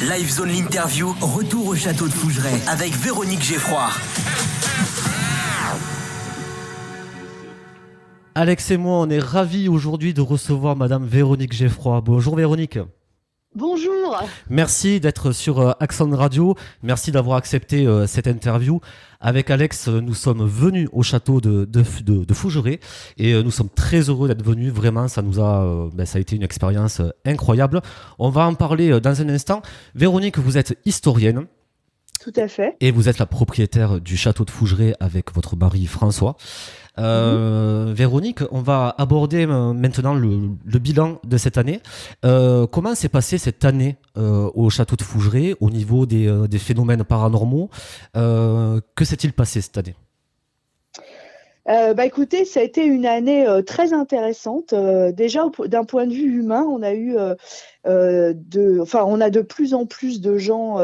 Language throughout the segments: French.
Live Zone l'interview, retour au château de Fougeray avec Véronique Geffroy. Alex et moi, on est ravis aujourd'hui de recevoir Madame Véronique Geffroy. Bonjour Véronique. Bonjour. Merci d'être sur Accent Radio. Merci d'avoir accepté cette interview. Avec Alex, nous sommes venus au château de Fougeray et nous sommes très heureux d'être venus. Vraiment, ça a été une expérience incroyable. On va en parler dans un instant. Véronique, vous êtes historienne. Tout à fait. Et vous êtes la propriétaire du château de Fougeray avec votre mari François. Véronique, on va aborder maintenant le bilan de cette année. Comment s'est passée cette année au château de Fougeray au niveau des phénomènes paranormaux? Que s'est-il passé cette année? Écoutez, ça a été une année très intéressante. Déjà, d'un point de vue humain, on a eu on a de plus en plus de gens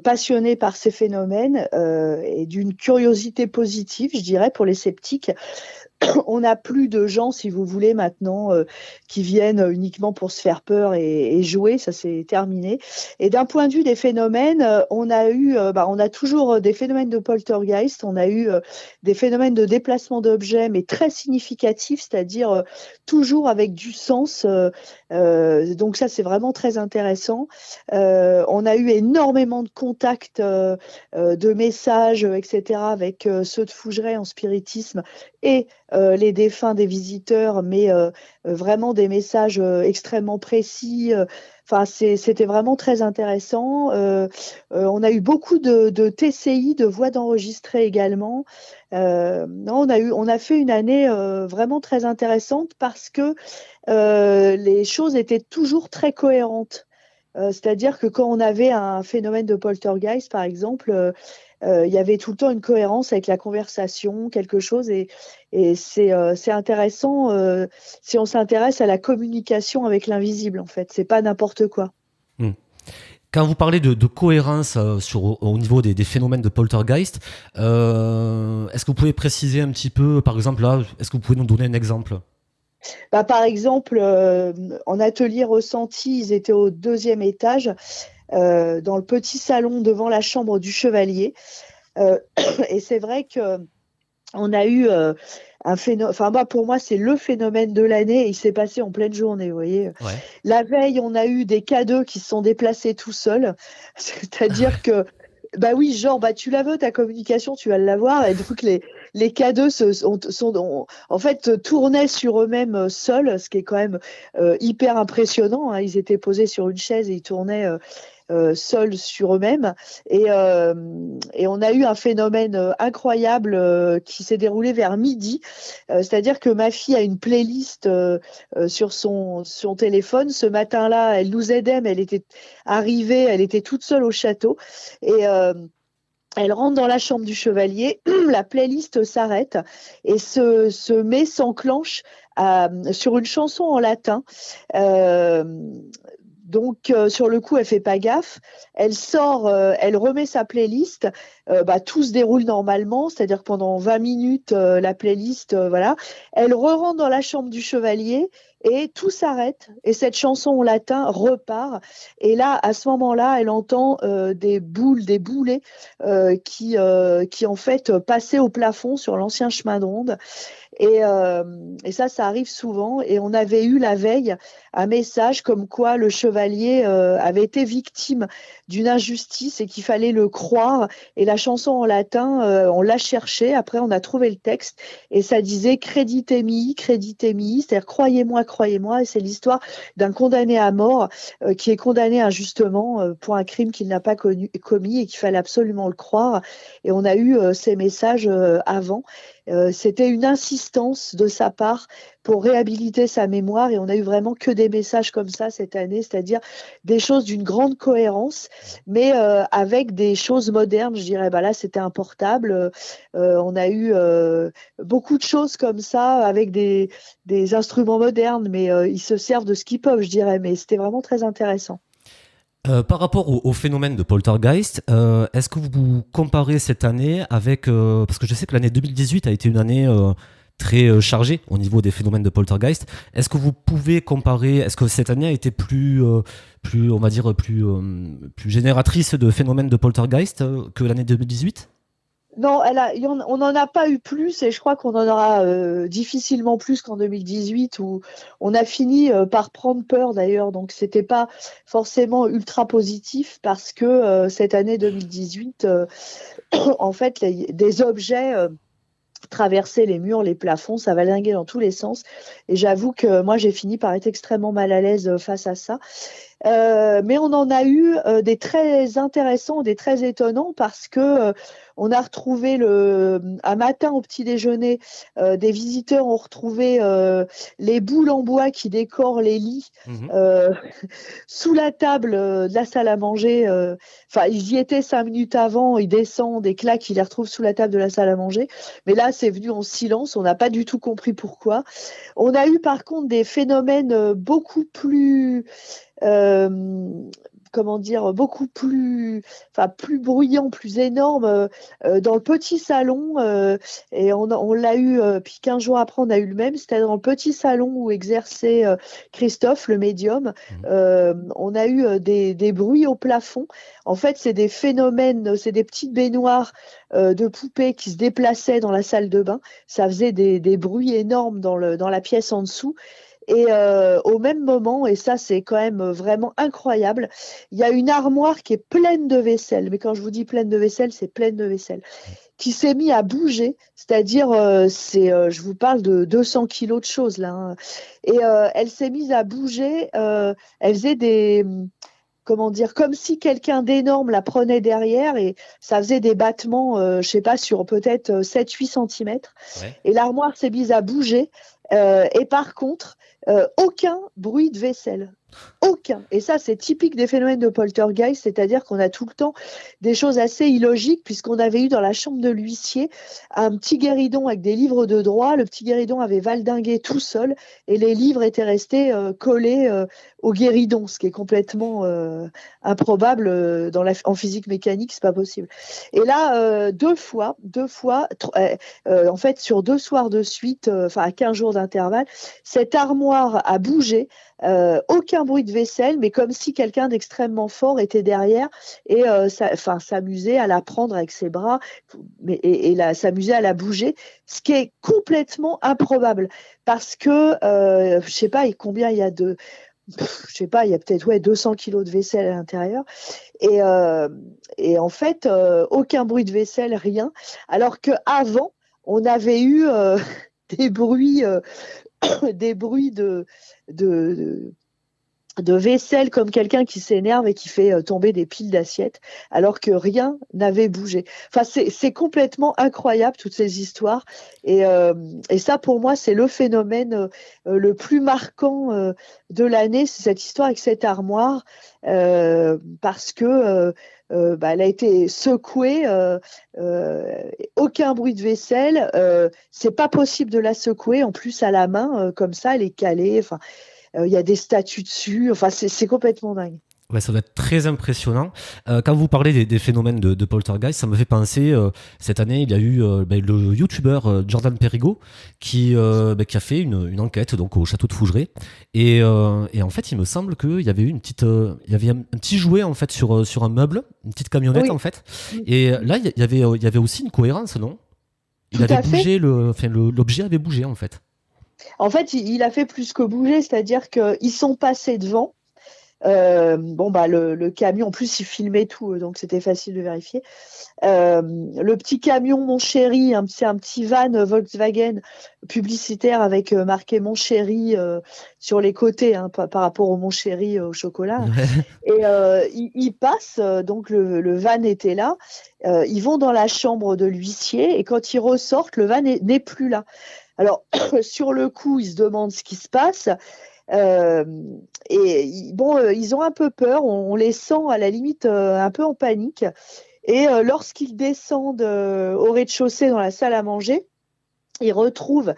passionnés par ces phénomènes et d'une curiosité positive, je dirais, pour les sceptiques. On n'a plus de gens, si vous voulez, maintenant qui viennent uniquement pour se faire peur et jouer. Ça, c'est terminé. Et d'un point de vue des phénomènes, on a toujours des phénomènes de poltergeist. On a eu des phénomènes de déplacement d'objets, mais très significatifs, c'est-à-dire toujours avec du sens. Donc ça, c'est vraiment très intéressant. On a eu énormément de contacts, de messages, etc., avec ceux de Fougeray en spiritisme et les défunts des visiteurs, mais vraiment des messages extrêmement précis. C'était vraiment très intéressant. On a eu beaucoup de TCI, de voix d'enregistrés également. On a fait une année vraiment très intéressante parce que les choses étaient toujours très cohérentes. C'est-à-dire que quand on avait un phénomène de poltergeist, par exemple, il y avait tout le temps une cohérence avec la conversation, quelque chose, et c'est intéressant si on s'intéresse à la communication avec l'invisible, en fait. C'est pas n'importe quoi. Quand vous parlez de cohérence au niveau des phénomènes de poltergeist, est-ce que vous pouvez préciser un petit peu, par exemple, là, est-ce que vous pouvez nous donner un exemple? Par exemple, en atelier ressenti, ils étaient au 2e étage, dans le petit salon devant la chambre du chevalier. Et c'est vrai que on a eu un phénomène. Pour moi, c'est le phénomène de l'année. Et il s'est passé en pleine journée, vous voyez. Ouais. La veille, on a eu des K2 qui se sont déplacés tout seuls. C'est-à-dire que tu la veux, ta communication, tu vas l'avoir. Et donc, les K2 tournaient sur eux-mêmes seuls, ce qui est quand même hyper impressionnant. Hein. Ils étaient posés sur une chaise et ils tournaient seuls sur eux-mêmes. Et on a eu un phénomène incroyable qui s'est déroulé vers midi. C'est-à-dire que ma fille a une playlist sur son téléphone. Ce matin-là, elle nous aidait, mais elle était arrivée, elle était toute seule au château. Et elle rentre dans la chambre du chevalier, la playlist s'arrête et s'enclenche sur une chanson en latin. Donc, sur le coup, elle fait pas gaffe. Elle sort, elle remet sa playlist. Tout se déroule normalement, c'est-à-dire que pendant 20 minutes, la playlist, voilà. Elle re-rentre dans la chambre du chevalier et tout s'arrête. Et cette chanson en latin repart. Et là, à ce moment-là, elle entend des boulets qui en fait passaient au plafond sur l'ancien chemin de ronde. Et ça arrive souvent. Et on avait eu la veille un message comme quoi le chevalier avait été victime d'une injustice et qu'il fallait le croire. Et la chanson en latin, on l'a cherchée. Après, on a trouvé le texte et ça disait creditemi, c'est-à-dire croyez-moi. Et c'est l'histoire d'un condamné à mort qui est condamné injustement pour un crime qu'il n'a pas commis et qu'il fallait absolument le croire. Et on a eu ces messages avant. C'était une insistance de sa part pour réhabiliter sa mémoire et on a eu vraiment que des messages comme ça cette année, c'est-à-dire des choses d'une grande cohérence, mais avec des choses modernes, je dirais. Là, c'était un portable. On a eu beaucoup de choses comme ça avec des instruments modernes, mais ils se servent de ce qu'ils peuvent, je dirais. Mais c'était vraiment très intéressant. Par rapport au phénomène de poltergeist, est-ce que vous comparez cette année avec... parce que je sais que l'année 2018 a été une année très chargée au niveau des phénomènes de poltergeist. Est-ce que vous pouvez comparer, est-ce que cette année a été plus on va dire, plus génératrice de phénomènes de poltergeist que l'année 2018? Non, on n'en a pas eu plus et je crois qu'on en aura difficilement plus qu'en 2018 où on a fini par prendre peur d'ailleurs. Donc, c'était pas forcément ultra positif parce que cette année 2018, en fait, des objets traversaient les murs, les plafonds, ça valinguait dans tous les sens. Et j'avoue que moi, j'ai fini par être extrêmement mal à l'aise face à ça. Mais on en a eu des très intéressants, des très étonnants parce que on a retrouvé un matin au petit déjeuner, des visiteurs ont retrouvé les boules en bois qui décorent les lits sous la table de la salle à manger. Enfin, ils y étaient 5 minutes avant, ils descendent et clac, ils les retrouvent sous la table de la salle à manger. Mais là, c'est venu en silence, on n'a pas du tout compris pourquoi. On a eu par contre des phénomènes beaucoup plus comment dire, beaucoup plus, enfin plus bruyant, plus énorme dans le petit salon. Et on l'a eu, puis 15 jours après, on a eu le même. C'était dans le petit salon où exerçait Christophe, le médium. On a eu des bruits au plafond. En fait, c'est des phénomènes, c'est des petites baignoires de poupées qui se déplaçaient dans la salle de bain. Ça faisait des bruits énormes dans la pièce en dessous. Et au même moment, et ça c'est quand même vraiment incroyable, il y a une armoire qui est pleine de vaisselle, mais quand je vous dis pleine de vaisselle, c'est pleine de vaisselle, qui s'est mis à bouger, c'est-à-dire je vous parle de 200 kilos de choses là, hein. Et elle s'est mise à bouger, elle faisait comment dire, comme si quelqu'un d'énorme la prenait derrière et ça faisait des battements, je sais pas, sur peut-être 7-8 centimètres. Ouais. Et l'armoire s'est mise à bouger et par contre, aucun bruit de vaisselle. Aucun. Et ça, c'est typique des phénomènes de poltergeist, c'est-à-dire qu'on a tout le temps des choses assez illogiques, puisqu'on avait eu dans la chambre de l'huissier un petit guéridon avec des livres de droit. Le petit guéridon avait valdingué tout seul et les livres étaient restés collés au guéridon, ce qui est complètement improbable en physique mécanique, c'est pas possible. Et là, deux fois, en fait, sur 2 soirs de suite, à 15 jours d'intervalle, cette armoire a bougé. Aucun bruit de vaisselle, mais comme si quelqu'un d'extrêmement fort était derrière et s'amusait à la prendre avec ses bras et s'amusait à la bouger, ce qui est complètement improbable parce que je sais pas combien il y a je sais pas, il y a peut-être 200 kilos de vaisselle à l'intérieur et en fait aucun bruit de vaisselle, rien, alors que avant on avait eu des bruits de vaisselle, comme quelqu'un qui s'énerve et qui fait tomber des piles d'assiettes, alors que rien n'avait bougé. Enfin, c'est complètement incroyable, toutes ces histoires. Et ça, pour moi, c'est le phénomène le plus marquant de l'année, c'est cette histoire avec cette armoire, parce que elle a été secouée, aucun bruit de vaisselle, c'est pas possible de la secouer, en plus à la main, comme ça, elle est calée, enfin, il y a des statues dessus, enfin, c'est complètement dingue. Ouais, ça doit être très impressionnant. Quand vous parlez des phénomènes de poltergeist, ça me fait penser, cette année, il y a eu le youtubeur Jordan Perigo qui a fait une enquête donc, au château de Fougeray. Et en fait, il me semble qu'il y avait eu il y avait un petit jouet en fait, sur un meuble, une petite camionnette oui. En fait. Et là, il y avait aussi une cohérence, non ? Il avait bougé, l'objet avait bougé en fait. En fait, il a fait plus que bouger, c'est-à-dire qu'ils sont passés devant. Le camion, en plus il filmait tout, donc c'était facile de vérifier. Le petit camion Mon Chéri, c'est un petit van Volkswagen publicitaire avec marqué Mon Chéri sur les côtés, hein, par rapport au Mon Chéri au chocolat. Et ils passent, donc le van était là. Ils vont dans la chambre de l'huissier et quand ils ressortent, le van n'est plus là. Alors sur le coup, ils se demandent ce qui se passe. Ils ont un peu peur, on les sent à la limite un peu en panique. Et lorsqu'ils descendent au rez-de-chaussée dans la salle à manger, ils retrouvent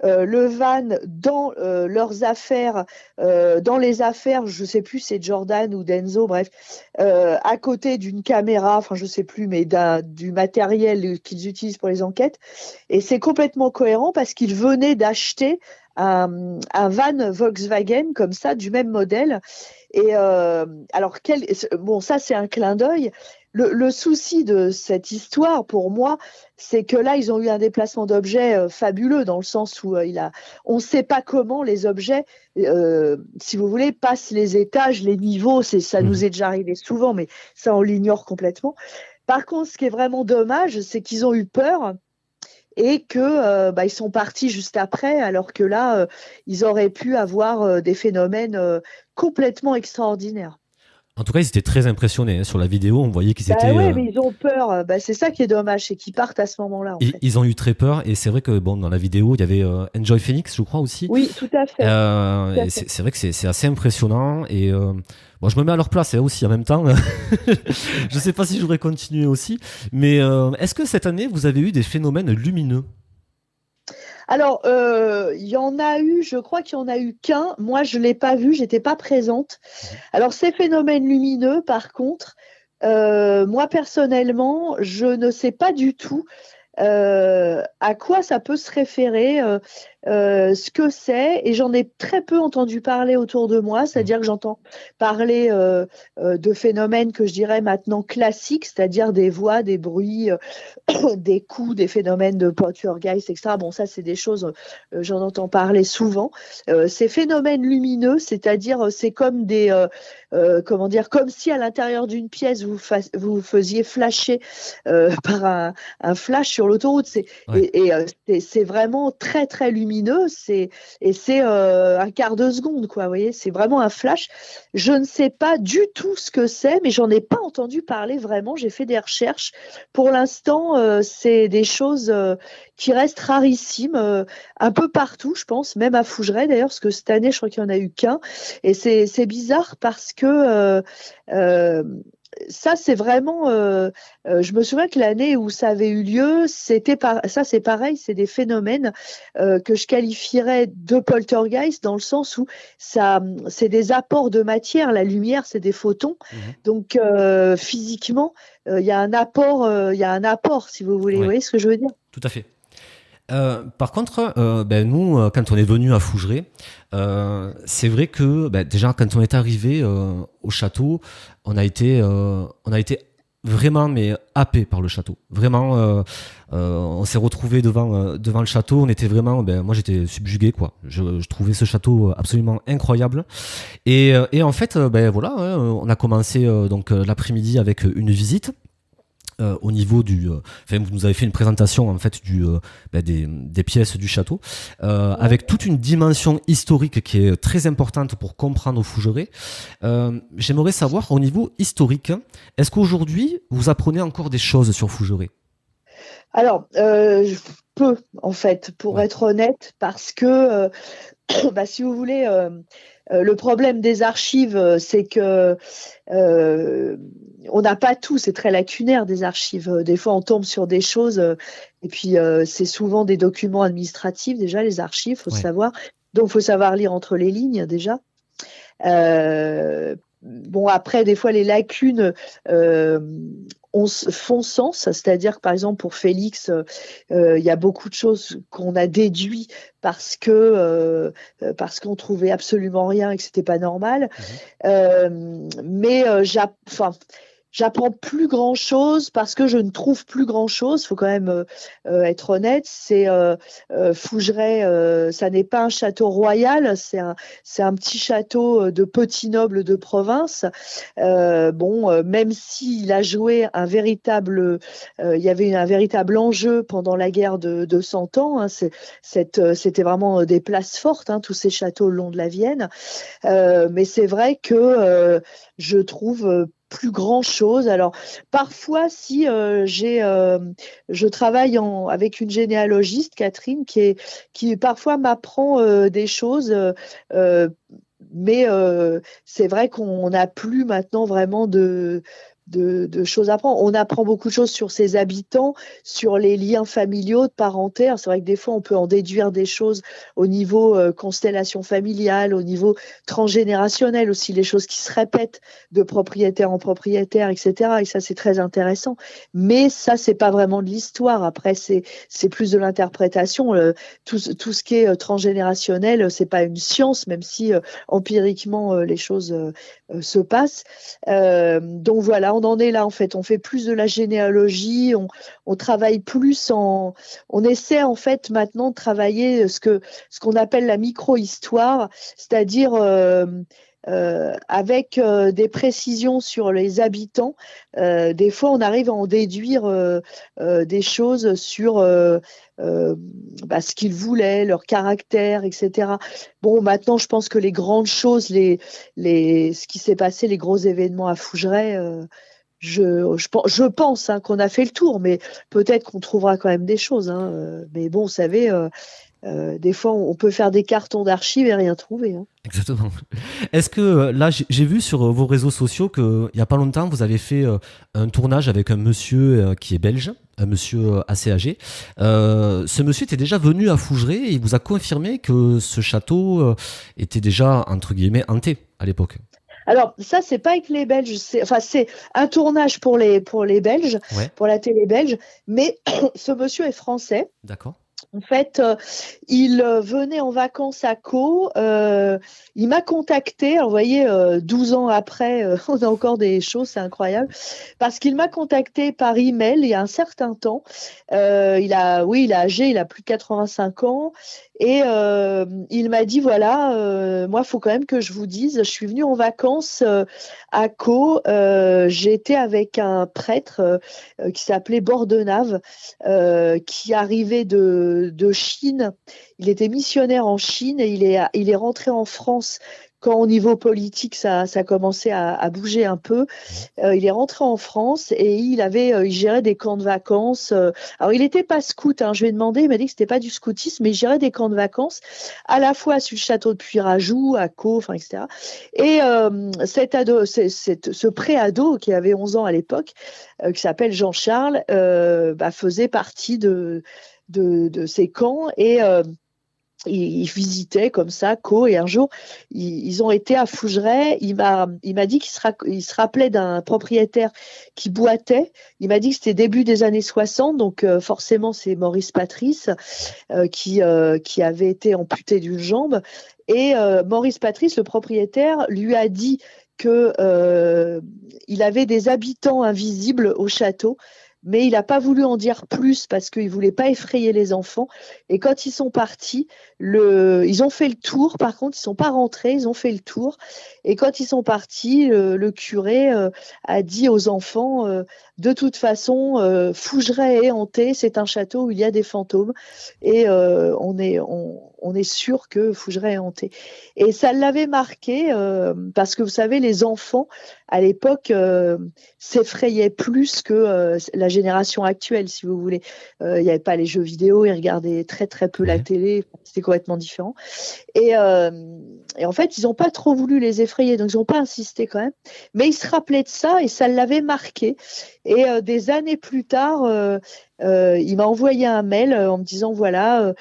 le van dans leurs affaires, dans les affaires, je sais plus, c'est Jordan ou Denzo, bref, à côté d'une caméra, enfin je sais plus, mais du matériel qu'ils utilisent pour les enquêtes. Et c'est complètement cohérent parce qu'ils venaient d'acheter un van Volkswagen comme ça, du même modèle. Et alors, bon, ça c'est un clin d'œil. Le souci de cette histoire, pour moi, c'est que là, ils ont eu un déplacement d'objets fabuleux, dans le sens où on ne sait pas comment les objets, si vous voulez, passent les étages, les niveaux. Ça nous est déjà arrivé souvent, mais ça, on l'ignore complètement. Par contre, ce qui est vraiment dommage, c'est qu'ils ont eu peur et que ils sont partis juste après, alors que là, ils auraient pu avoir des phénomènes complètement extraordinaires. En tout cas, ils étaient très impressionnés, hein. Sur la vidéo, on voyait qu'ils étaient. Ouais, mais ils ont peur. C'est ça qui est dommage, c'est qu'ils partent à ce moment-là. En fait. Ils ont eu très peur, et c'est vrai que bon, dans la vidéo, il y avait Enjoy Phoenix, je crois aussi. Oui, tout à fait. Et c'est vrai que c'est assez impressionnant. Et bon, je me mets à leur place aussi en même temps. Je sais pas si j'aurais continué aussi, mais est-ce que cette année vous avez eu des phénomènes lumineux? Alors, il y en a eu, je crois qu'il y en a eu qu'un. Moi, je ne l'ai pas vu, j'étais pas présente. Alors, ces phénomènes lumineux, par contre, moi, personnellement, je ne sais pas du tout à quoi ça peut se référer, ce que c'est, et j'en ai très peu entendu parler autour de moi, c'est-à-dire que j'entends parler de phénomènes que je dirais maintenant classiques, c'est-à-dire des voix, des bruits, des coups, des phénomènes de poltergeist, etc. Bon, ça, c'est des choses, j'en entends parler souvent. Ces phénomènes lumineux, c'est-à-dire, c'est comme comment dire, comme si à l'intérieur d'une pièce, vous faisiez flasher par un flash sur l'autoroute. C'est vraiment très, très lumineux. C'est un quart de seconde, quoi. Vous voyez, c'est vraiment un flash. Je ne sais pas du tout ce que c'est, mais j'en ai pas entendu parler vraiment. J'ai fait des recherches. Pour l'instant, c'est des choses qui restent rarissimes, un peu partout, je pense, même à Fougeray d'ailleurs, parce que cette année, je crois qu'il n'y en a eu qu'un. Et c'est bizarre parce que ça, c'est vraiment. Je me souviens que l'année où ça avait eu lieu, ça, c'est pareil, c'est des phénomènes que je qualifierais de poltergeist dans le sens où c'est des apports de matière. La lumière, c'est des photons. Donc, physiquement, il y a un apport, si vous voulez. Ouais. Vous voyez ce que je veux dire? Tout à fait. Par contre, nous, quand on est venu à Fougeray, c'est vrai que déjà quand on est arrivé au château, on a été vraiment happé par le château. Vraiment, on s'est retrouvé devant le château. On était vraiment, moi j'étais subjugué, quoi. Je trouvais ce château absolument incroyable. Et en fait, voilà, hein, on a commencé donc l'après-midi avec une visite. Au niveau vous nous avez fait une présentation en fait des pièces du château, avec toute une dimension historique qui est très importante pour comprendre Fougeray. J'aimerais savoir au niveau historique, est-ce qu'aujourd'hui vous apprenez encore des choses sur Fougeray? Alors, peu en fait, pour être honnête, parce que si vous voulez, le problème des archives, c'est que on n'a pas tout, c'est très lacunaire des archives. Des fois, on tombe sur des choses, et puis c'est souvent des documents administratifs, déjà, les archives, faut savoir. Donc, il faut savoir lire entre les lignes, déjà. Bon, après, des fois, les lacunes font sens, c'est-à-dire que, par exemple, pour Félix, il y a beaucoup de choses qu'on a déduit parce qu'on trouvait absolument rien et que c'était pas normal. Mais j'apprends plus grand-chose parce que je ne trouve plus grand-chose. Il faut quand même être honnête. C'est Fougeray, ça n'est pas un château royal, c'est un petit château de petits nobles de province. Même s'il a joué il y avait un véritable enjeu pendant la guerre de 100 ans. Hein, c'était vraiment des places fortes, hein, tous ces châteaux le long de la Vienne. Mais c'est vrai que je trouve plus grand chose. Alors parfois, si je travaille avec une généalogiste, Catherine, qui parfois m'apprend des choses, mais c'est vrai qu'on n'a plus maintenant vraiment de choses à apprendre. On apprend beaucoup de choses sur ses habitants, sur les liens familiaux, de parenté. C'est vrai que des fois, on peut en déduire des choses au niveau constellation familiale, au niveau transgénérationnel aussi, les choses qui se répètent de propriétaire en propriétaire, etc. Et ça, c'est très intéressant. Mais ça, c'est pas vraiment de l'histoire. Après, c'est plus de l'interprétation. Tout ce qui est transgénérationnel, c'est pas une science, même si empiriquement les choses se passent. Donc voilà, on en est là en fait. On fait plus de la généalogie, on travaille plus on essaie en fait maintenant de travailler ce qu'on appelle la micro-histoire, c'est-à-dire avec des précisions sur les habitants. Des fois, on arrive à en déduire des choses sur ce qu'ils voulaient, leur caractère, etc. Bon, maintenant, je pense que les grandes choses, ce qui s'est passé, les gros événements à Fougeray, je pense qu'on a fait le tour, mais peut-être qu'on trouvera quand même des choses. Mais bon, vous savez, des fois, on peut faire des cartons d'archives et rien trouver. Exactement. Est-ce que là, j'ai vu sur vos réseaux sociaux qu'il n'y a pas longtemps, vous avez fait un tournage avec un monsieur qui est belge, un monsieur assez âgé. Ce monsieur était déjà venu à Fougeray et il vous a confirmé que ce château était déjà, entre guillemets, hanté à l'époque. Alors, ça, c'est pas avec les Belges, c'est un tournage pour les Belges, Ouais. pour la télé belge, mais ce monsieur est français. D'accord. En fait, il venait en vacances à Caux. Il m'a contacté. Alors, vous voyez, 12 ans après, on a encore des choses, c'est incroyable. Parce qu'il m'a contacté par email il y a un certain temps. Il est âgé, il a plus de 85 ans. Et il m'a dit, voilà, moi, il faut quand même que je vous dise, je suis venue en vacances à Caux. J'étais avec un prêtre qui s'appelait Bordenave, qui arrivait de Chine. Il était missionnaire en Chine et il est rentré en France quand au niveau politique ça commençait à bouger un peu. Il est rentré en France et il gérait des camps de vacances. Alors il n'était pas scout, je lui ai demandé, il m'a dit que c'était pas du scoutisme, mais il gérait des camps de vacances à la fois sur le château de Puyrajoux, à Caux, etc. Et ce pré-ado qui avait 11 ans à l'époque, qui s'appelle Jean-Charles, faisait partie de ces camps et ils visitaient comme ça Caux et un jour ils ont été à Fougeray. Il m'a dit qu'il se rappelait d'un propriétaire qui boitait. Il m'a dit que c'était début des années 60, donc forcément c'est Maurice Patrice qui avait été amputé d'une jambe et Maurice Patrice, le propriétaire, lui a dit que il avait des habitants invisibles au château. Mais il n'a pas voulu en dire plus parce qu'il ne voulait pas effrayer les enfants. Et quand ils sont partis, ils ont fait le tour. Par contre, ils ne sont pas rentrés, ils ont fait le tour. Et quand ils sont partis, le curé a dit aux enfants, de toute façon, Fougeray est hanté, c'est un château où il y a des fantômes. Et on est sûr que Fougeray est hanté. Et ça l'avait marqué parce que vous savez, les enfants, à l'époque, s'effrayaient plus que la génération actuelle, si vous voulez. Il n'y avait pas les jeux vidéo, ils regardaient très très peu la télé, c'était complètement différent. Et en fait, ils n'ont pas trop voulu les effrayer, donc ils n'ont pas insisté quand même. Mais ils se rappelaient de ça et ça l'avait marqué. Et des années plus tard, il m'a envoyé un mail en me disant voilà,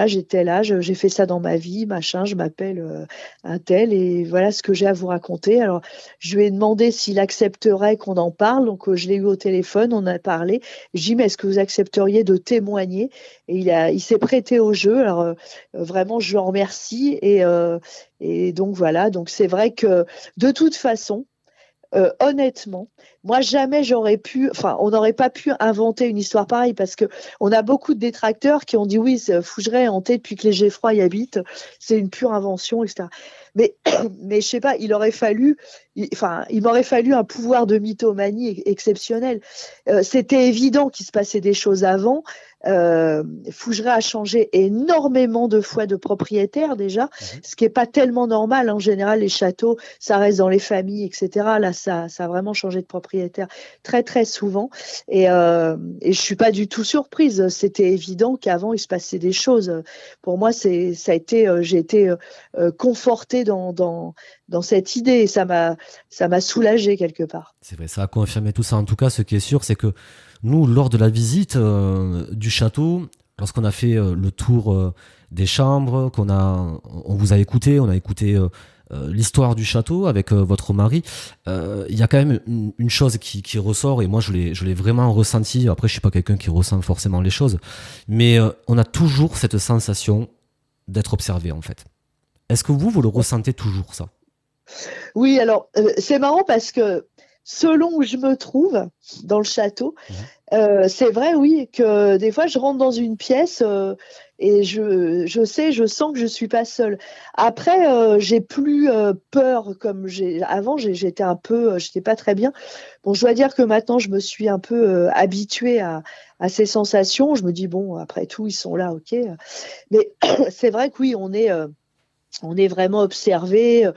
j'étais là, j'ai fait ça dans ma vie, machin, je m'appelle un tel et voilà ce que j'ai à vous raconter. Alors, je lui ai demandé s'il accepterait qu'on en parle, donc je l'ai eu au téléphone, on a parlé. Je lui ai dit mais est-ce que vous accepteriez de témoigner? Et il s'est prêté au jeu. Alors vraiment, je le remercie et donc voilà. Donc c'est vrai que de toute façon. Honnêtement, moi jamais on n'aurait pas pu inventer une histoire pareille parce que on a beaucoup de détracteurs qui ont dit oui, Fougeray est hanté depuis que les Geffroy y habitent, c'est une pure invention, etc. Mais je sais pas, il m'aurait fallu un pouvoir de mythomanie exceptionnel. C'était évident qu'il se passait des choses avant. Fougeray a changé énormément de fois de propriétaire déjà, ce qui est pas tellement normal. En général, les châteaux, ça reste dans les familles, etc. Là, ça a vraiment changé de propriétaire très très souvent. Et je suis pas du tout surprise. C'était évident qu'avant il se passait des choses. Pour moi, j'ai été confortée dans cette idée. Et ça m'a soulagée quelque part. C'est vrai, ça a confirmé tout ça. En tout cas, ce qui est sûr, c'est que nous, lors de la visite du château, lorsqu'on a fait le tour des chambres, on vous a écouté, on a écouté l'histoire du château avec votre mari, il y a quand même une chose qui ressort, et moi je l'ai vraiment ressenti. Après, je suis pas quelqu'un qui ressent forcément les choses, mais on a toujours cette sensation d'être observé, en fait. Est-ce que vous le ressentez toujours, ça? Oui, alors c'est marrant parce que selon où je me trouve dans le château, c'est vrai, oui, que des fois je rentre dans une pièce et je sens que je suis pas seule. Après, j'ai plus peur comme avant. J'étais pas très bien. Bon, je dois dire que maintenant je me suis un peu habituée à ces sensations. Je me dis bon, après tout, ils sont là, ok. Mais c'est vrai que oui, on est vraiment observé.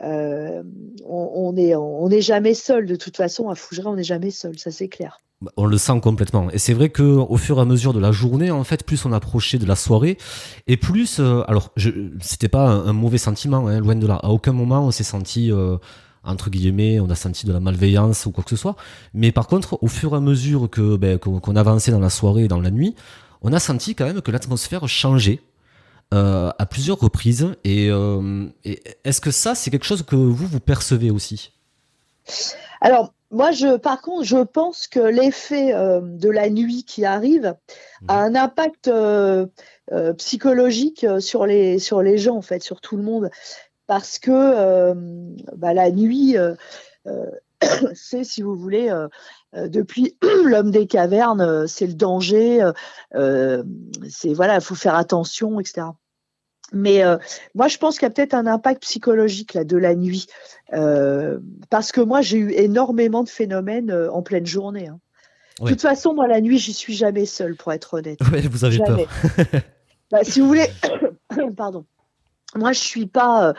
On n'est jamais seul. De toute façon, à Fougeray, on n'est jamais seul, ça c'est clair. On le sent complètement. Et c'est vrai qu'au fur et à mesure de la journée, en fait, plus on approchait de la soirée, et plus... c'était pas un mauvais sentiment, hein, loin de là. À aucun moment, on s'est senti... entre guillemets, on a senti de la malveillance ou quoi que ce soit. Mais par contre, au fur et à mesure qu'on avançait dans la soirée et dans la nuit, on a senti quand même que l'atmosphère changeait à plusieurs reprises. Et est-ce que ça, c'est quelque chose que vous percevez aussi? Alors, moi, par contre, je pense que l'effet de la nuit qui arrive a un impact psychologique sur les gens, en fait, sur tout le monde. Parce que la nuit, c'est, si vous voulez, depuis l'homme des cavernes, c'est le danger. Il faut faire attention, etc. Mais moi, je pense qu'il y a peut-être un impact psychologique là de la nuit, parce que moi, j'ai eu énormément de phénomènes en pleine journée. Hein. De toute façon, moi, la nuit, j'y suis jamais seule, pour être honnête. Ouais, vous avez jamais. peur. Si vous voulez, pardon. Moi, je suis pas.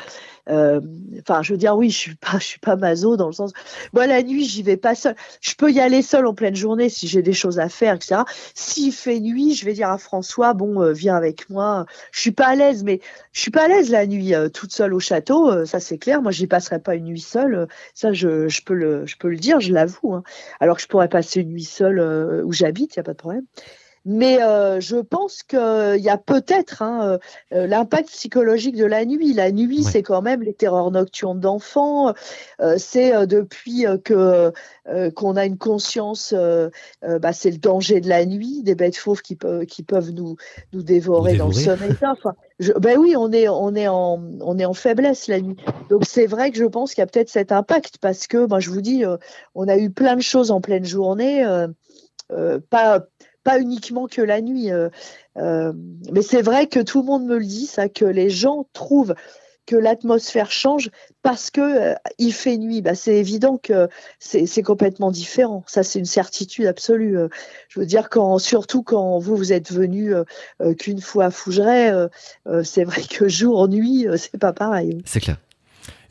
Je veux dire, oui, je suis pas maso dans le sens. Moi, la nuit, j'y vais pas seule. Je peux y aller seule en pleine journée si j'ai des choses à faire, etc. S'il fait nuit, je vais dire à François, bon, viens avec moi. Je suis pas à l'aise, mais je suis pas à l'aise la nuit toute seule au château. Ça, c'est clair. Moi, j'y passerai pas une nuit seule. Ça, je peux le dire, je l'avoue. Hein. Alors que je pourrais passer une nuit seule où j'habite, y a pas de problème. Mais je pense qu'il y a peut-être l'impact psychologique de la nuit. La nuit, c'est quand même les terreurs nocturnes d'enfants. C'est depuis qu'on a une conscience, c'est le danger de la nuit, des bêtes fauves qui peuvent nous dévorer dans le sommeil. Enfin, oui, on est en faiblesse la nuit. Donc c'est vrai que je pense qu'il y a peut-être cet impact parce que, je vous dis, on a eu plein de choses en pleine journée, pas uniquement que la nuit. Mais c'est vrai que tout le monde me le dit, ça, que les gens trouvent que l'atmosphère change parce que il fait nuit. C'est évident que c'est complètement différent. Ça, c'est une certitude absolue. Je veux dire, surtout quand vous êtes venu qu'une fois à Fougeray, c'est vrai que jour, nuit, c'est pas pareil. C'est clair.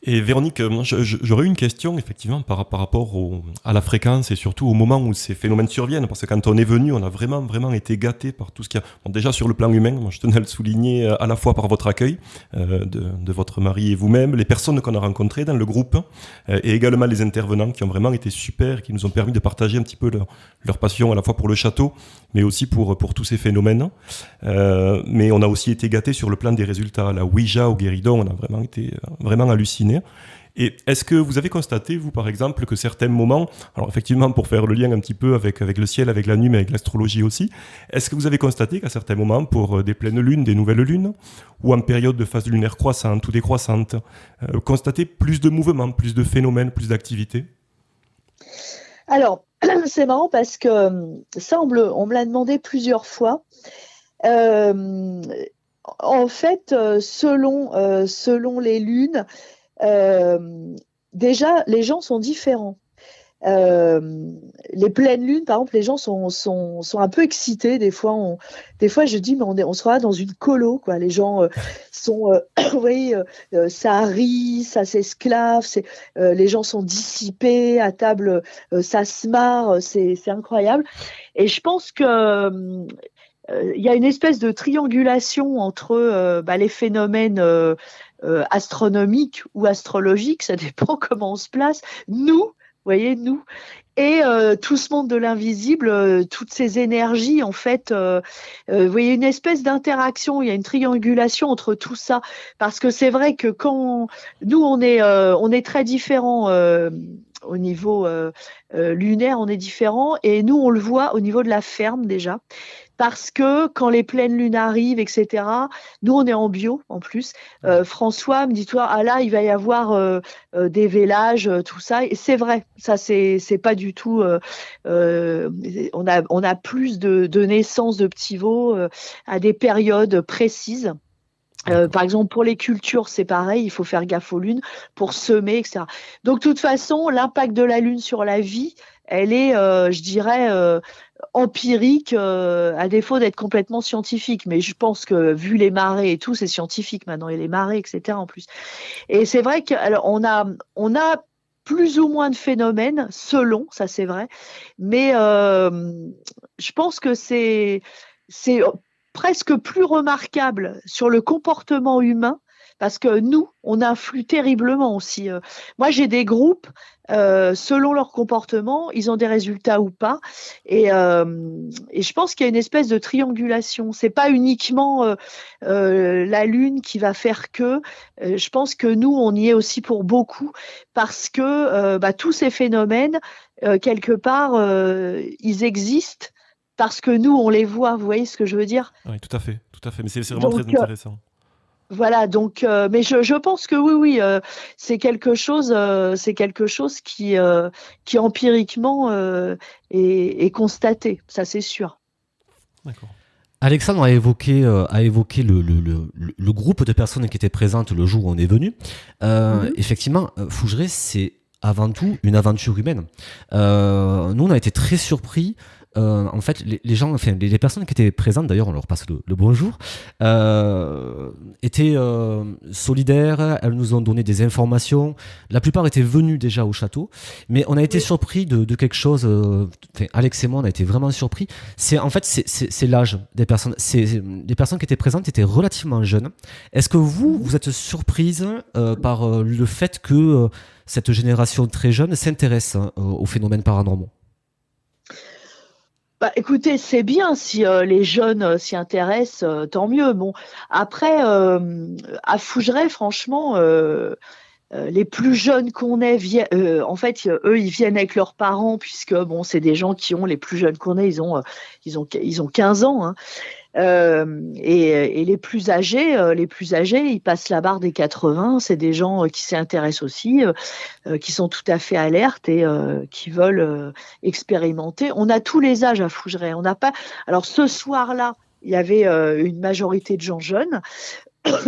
Et Véronique, j'aurais eu une question effectivement par rapport à la fréquence et surtout au moment où ces phénomènes surviennent, parce que quand on est venu, on a vraiment été gâté par tout ce qu'il y a. Bon, déjà sur le plan humain, moi, je tenais à le souligner à la fois par votre accueil de votre mari et vous-même, les personnes qu'on a rencontrées dans le groupe et également les intervenants qui ont vraiment été super, qui nous ont permis de partager un petit peu leur passion à la fois pour le château, mais aussi pour tous ces phénomènes. Mais on a aussi été gâté sur le plan des résultats. La Ouija au Guéridon, on a vraiment été vraiment hallucinés. Et est-ce que vous avez constaté, vous, par exemple, que certains moments, alors effectivement, pour faire le lien un petit peu avec le ciel, avec la nuit, mais avec l'astrologie aussi, est-ce que vous avez constaté qu'à certains moments, pour des pleines lunes, des nouvelles lunes, ou en période de phase lunaire croissante ou décroissante, constater plus de mouvements, plus de phénomènes, plus d'activités? Alors, c'est marrant parce que ça, on me l'a demandé plusieurs fois. En fait, selon les lunes, déjà, les gens sont différents. Les pleines lunes, par exemple, les gens sont un peu excités. Des fois, je dis, mais on sera dans une colo, quoi. Les gens sont, vous voyez, ça rit, ça s'esclave, les gens sont dissipés à table, ça se marre, c'est incroyable. Et je pense que il y a une espèce de triangulation entre les phénomènes astronomiques ou astrologiques, ça dépend comment on se place. Nous, voyez, nous, et tout ce monde de l'invisible, toutes ces énergies, en fait, vous voyez, une espèce d'interaction, il y a une triangulation entre tout ça, parce que c'est vrai que quand nous, on est très différents au niveau lunaire, on est différents, et nous, on le voit au niveau de la ferme déjà. Parce que quand les pleines lunes arrivent, etc., nous, on est en bio en plus. François me dit, toi, ah là, il va y avoir des vélages, tout ça. Et c'est vrai, ça, c'est pas du tout. On a plus de naissances de petits veaux à des périodes précises. Par exemple, pour les cultures, c'est pareil, il faut faire gaffe aux lunes pour semer, etc. Donc, de toute façon, l'impact de la lune sur la vie, elle est, je dirais, empirique, à défaut d'être complètement scientifique. Mais je pense que, vu les marées et tout, c'est scientifique maintenant, et les marées, etc. en plus. Et c'est vrai qu'on a plus ou moins de phénomènes, selon, ça c'est vrai. Mais je pense que c'est presque plus remarquable sur le comportement humain, parce que nous, on influe terriblement aussi. Moi, j'ai des groupes, selon leur comportement, ils ont des résultats ou pas. Et je pense qu'il y a une espèce de triangulation. C'est pas uniquement la Lune qui va faire que. Je pense que nous, on y est aussi pour beaucoup, parce que tous ces phénomènes, quelque part, ils existent. Parce que nous, on les voit, vous voyez ce que je veux dire? Oui, tout à fait, tout à fait. Mais c'est vraiment très intéressant. Voilà, donc, mais je pense que oui, c'est quelque chose qui empiriquement est constaté, ça c'est sûr. D'accord. Alexandre a évoqué le groupe de personnes qui étaient présentes le jour où on est venu. Effectivement, Fougeray, c'est avant tout une aventure humaine. Nous, on a été très surpris. En fait, les gens, enfin, les personnes qui étaient présentes, d'ailleurs, on leur passe le bonjour, étaient solidaires. Elles nous ont donné des informations. La plupart étaient venus déjà au château, mais on a été surpris de quelque chose. Alex et moi, on a été vraiment surpris. C'est l'âge des personnes. Les personnes qui étaient présentes étaient relativement jeunes. Est-ce que vous êtes surprise par le fait que cette génération très jeune s'intéresse aux phénomènes paranormaux? Écoutez, c'est bien si les jeunes s'y intéressent, tant mieux. Bon, après, à Fougeray, franchement, les plus jeunes qu'on ait, en fait, eux, ils viennent avec leurs parents, puisque bon, c'est des gens qui ont les plus jeunes qu'on ait, ils ont 15 ans. Hein. Et les plus âgés, ils passent la barre des 80. C'est des gens qui s'y intéressent aussi, qui sont tout à fait alertes et qui veulent expérimenter. On a tous les âges à Fougeray. On n'a pas. Alors ce soir-là, il y avait une majorité de gens jeunes,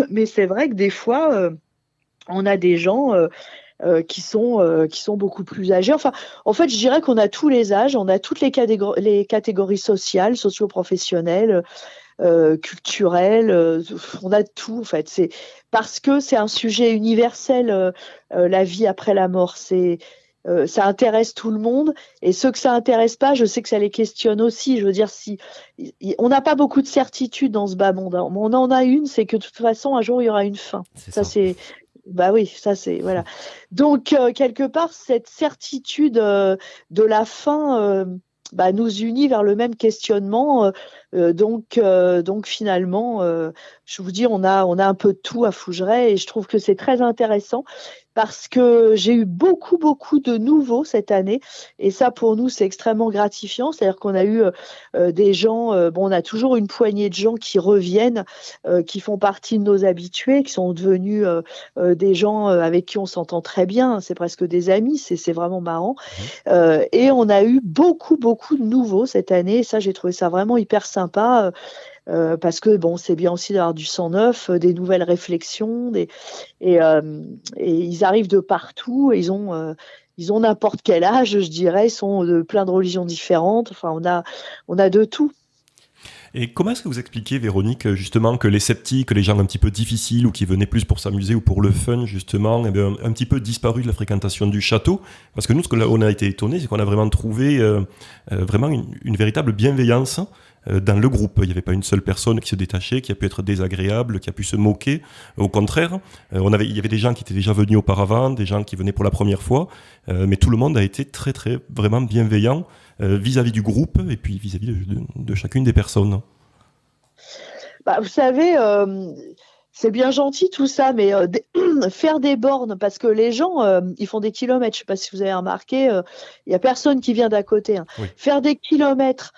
mais c'est vrai que des fois, on a des gens qui sont beaucoup plus âgés. Enfin, en fait, je dirais qu'on a tous les âges, on a toutes les catégories sociales, socio-professionnelles, culturelles, on a tout en fait. C'est parce que c'est un sujet universel, la vie après la mort. Ça intéresse tout le monde, et ceux que ça intéresse pas, je sais que ça les questionne aussi. Je veux dire, on n'a pas beaucoup de certitudes dans ce bas monde. On en a une, c'est que de toute façon, un jour il y aura une fin. Ça c'est oui, ça c'est voilà. Donc quelque part, cette certitude de la fin nous unit vers le même questionnement. Donc finalement, je vous dis, on a un peu de tout à Fougeray, et je trouve que c'est très intéressant. Parce que j'ai eu beaucoup de nouveaux cette année, et ça pour nous c'est extrêmement gratifiant. C'est-à-dire qu'on a eu des gens, on a toujours une poignée de gens qui reviennent, qui font partie de nos habitués, qui sont devenus des gens avec qui on s'entend très bien. C'est presque des amis, c'est vraiment marrant. Et on a eu beaucoup de nouveaux cette année, et ça j'ai trouvé ça vraiment hyper sympa. Parce que bon, c'est bien aussi d'avoir du sang neuf, des nouvelles réflexions, et ils arrivent de partout, et ils ont ils ont n'importe quel âge, je dirais, ils sont de plein de religions différentes. Enfin, on a de tout. Et comment est-ce que vous expliquez, Véronique, justement, que les sceptiques, les gens un petit peu difficiles ou qui venaient plus pour s'amuser ou pour le fun, justement, eh bien, un petit peu disparu de la fréquentation du château? Parce que nous, ce qu'on a été étonnés, c'est qu'on a vraiment trouvé vraiment une véritable bienveillance dans le groupe. Il n'y avait pas une seule personne qui se détachait, qui a pu être désagréable, qui a pu se moquer. Au contraire, il y avait des gens qui étaient déjà venus auparavant, des gens qui venaient pour la première fois, mais tout le monde a été très, très, vraiment bienveillant vis-à-vis du groupe et puis vis-à-vis de chacune des personnes. Bah, vous savez, c'est bien gentil tout ça, mais faire des bornes, parce que les gens, ils font des kilomètres. Je ne sais pas si vous avez remarqué, il n'y a personne qui vient d'à côté. Hein. Oui. Faire des kilomètres,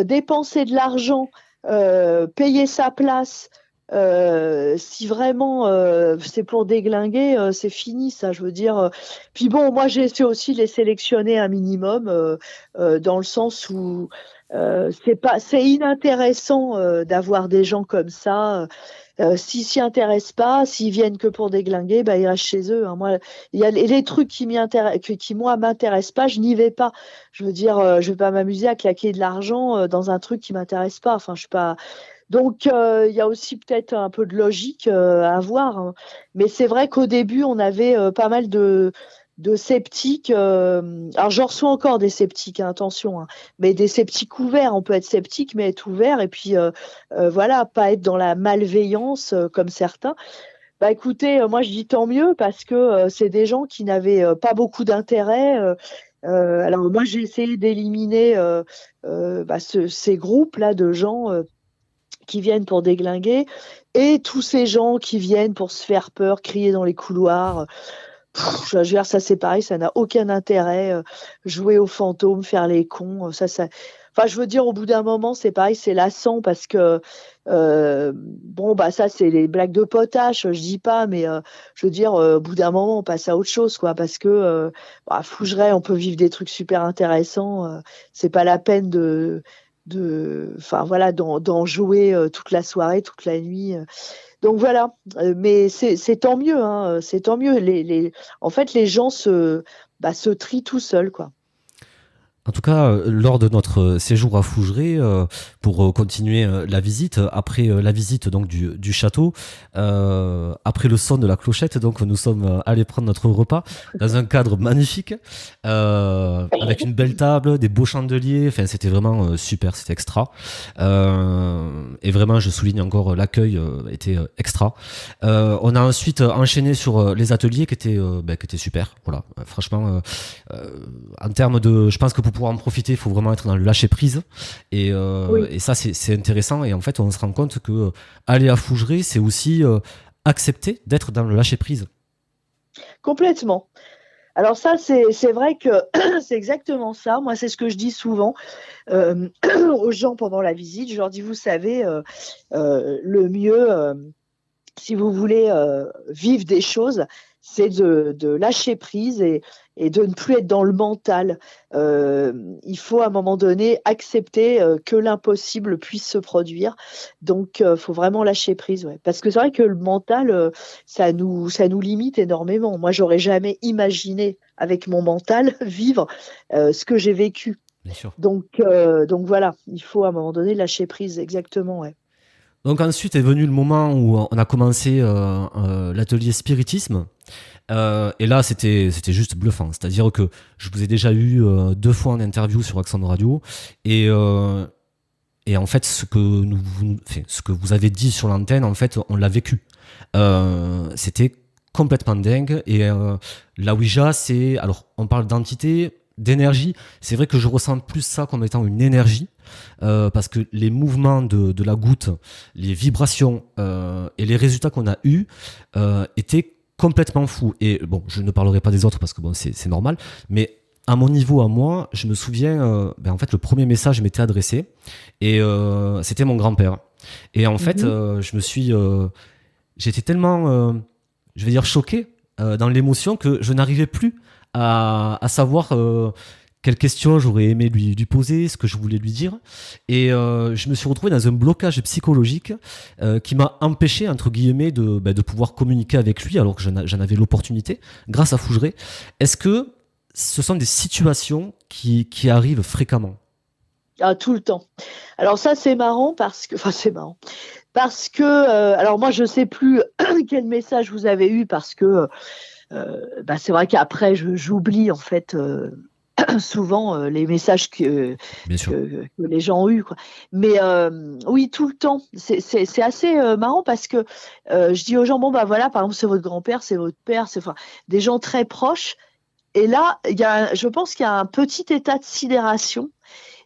dépenser de l'argent, payer sa place, si vraiment c'est pour déglinguer, c'est fini ça, je veux dire. Puis bon, moi j'ai essayé aussi de les sélectionner un minimum, dans le sens où c'est inintéressant d'avoir des gens comme ça. S'ils s'y intéressent pas, s'ils viennent que pour déglinguer, bah ils restent chez eux. Hein. Moi, il y a les trucs qui moi m'intéressent pas, je n'y vais pas. Je veux dire, je vais pas m'amuser à claquer de l'argent dans un truc qui m'intéresse pas. Enfin, je suis pas. Donc, il y a aussi peut-être un peu de logique à avoir. Hein. Mais c'est vrai qu'au début, on avait pas mal de sceptiques. Alors, j'en reçois encore des sceptiques, hein, attention. Hein, mais des sceptiques ouverts. On peut être sceptique, mais être ouvert. Et puis, voilà, pas être dans la malveillance comme certains. Bah, écoutez, moi, je dis tant mieux parce que c'est des gens qui n'avaient pas beaucoup d'intérêt. Alors, moi, j'ai essayé d'éliminer ces groupes-là de gens qui viennent pour déglinguer et tous ces gens qui viennent pour se faire peur, crier dans les couloirs. Je veux dire, ça c'est pareil, ça n'a aucun intérêt. Jouer aux fantômes, faire les cons, Enfin, je veux dire, au bout d'un moment, c'est pareil, c'est lassant parce que ça c'est les blagues de potache, je dis pas, mais je veux dire, au bout d'un moment, on passe à autre chose, quoi, parce que Fougeray, on peut vivre des trucs super intéressants. C'est pas la peine d'en jouer toute la soirée, toute la nuit. Donc voilà, mais c'est tant mieux, hein, c'est tant mieux. En fait, les gens se trient tout seuls, quoi. En tout cas, lors de notre séjour à Fougeray, pour continuer la visite, après la visite donc du château, après le son de la clochette, donc nous sommes allés prendre notre repas dans un cadre magnifique, avec une belle table, des beaux chandeliers. Enfin, c'était vraiment super, c'était extra. Et vraiment, je souligne encore, l'accueil était extra. On a ensuite enchaîné sur les ateliers qui étaient super. Voilà, franchement, en termes de, je pense que pour pouvoir en profiter, il faut vraiment être dans le lâcher prise et ça c'est intéressant, et en fait on se rend compte que aller à Fougeray, c'est aussi accepter d'être dans le lâcher prise. Complètement. Alors ça, c'est vrai que c'est exactement ça. Moi, c'est ce que je dis souvent aux gens pendant la visite. Je leur dis, vous savez, le mieux, si vous voulez vivre des choses, c'est de lâcher prise et de ne plus être dans le mental. Il faut à un moment donné accepter que l'impossible puisse se produire. Donc, faut vraiment lâcher prise. Ouais. Parce que c'est vrai que le mental, ça nous limite énormément. Moi, j'aurais jamais imaginé avec mon mental vivre ce que j'ai vécu. Bien sûr. Donc voilà, il faut à un moment donné lâcher prise, exactement. Ouais. Donc ensuite est venu le moment où on a commencé l'atelier spiritisme. Et là, c'était juste bluffant. C'est-à-dire que je vous ai déjà eu 2 fois en interview sur Accent Radio, et en fait, ce que vous avez dit sur l'antenne, en fait, on l'a vécu. C'était complètement dingue. Et la Ouija, alors, on parle d'entité, d'énergie. C'est vrai que je ressens plus ça comme étant une énergie, parce que les mouvements de la goutte, les vibrations et les résultats qu'on a eus étaient complètement fou. Et bon, je ne parlerai pas des autres parce que bon, c'est normal, mais à mon niveau, à moi, je me souviens, en fait, le premier message m'était adressé, et c'était mon grand-père. Et en fait, j'étais tellement, je vais dire, choqué dans l'émotion, que je n'arrivais plus à savoir quelles questions j'aurais aimé lui poser, ce que je voulais lui dire. Et je me suis retrouvé dans un blocage psychologique qui m'a empêché, entre guillemets, de pouvoir communiquer avec lui, alors que j'en avais l'opportunité, grâce à Fougeray. Est-ce que ce sont des situations qui arrivent fréquemment. Ah, tout le temps. Alors ça, c'est marrant parce que, alors moi, je sais plus quel message vous avez eu parce que c'est vrai qu'après, j'oublie en fait souvent les messages Bien sûr. que les gens ont eus, quoi. Mais oui, tout le temps. C'est assez marrant parce que je dis aux gens, bon, bah voilà, par exemple, c'est votre grand-père, c'est votre père, c'est enfin, des gens très proches. Et là, je pense qu'il y a un petit état de sidération.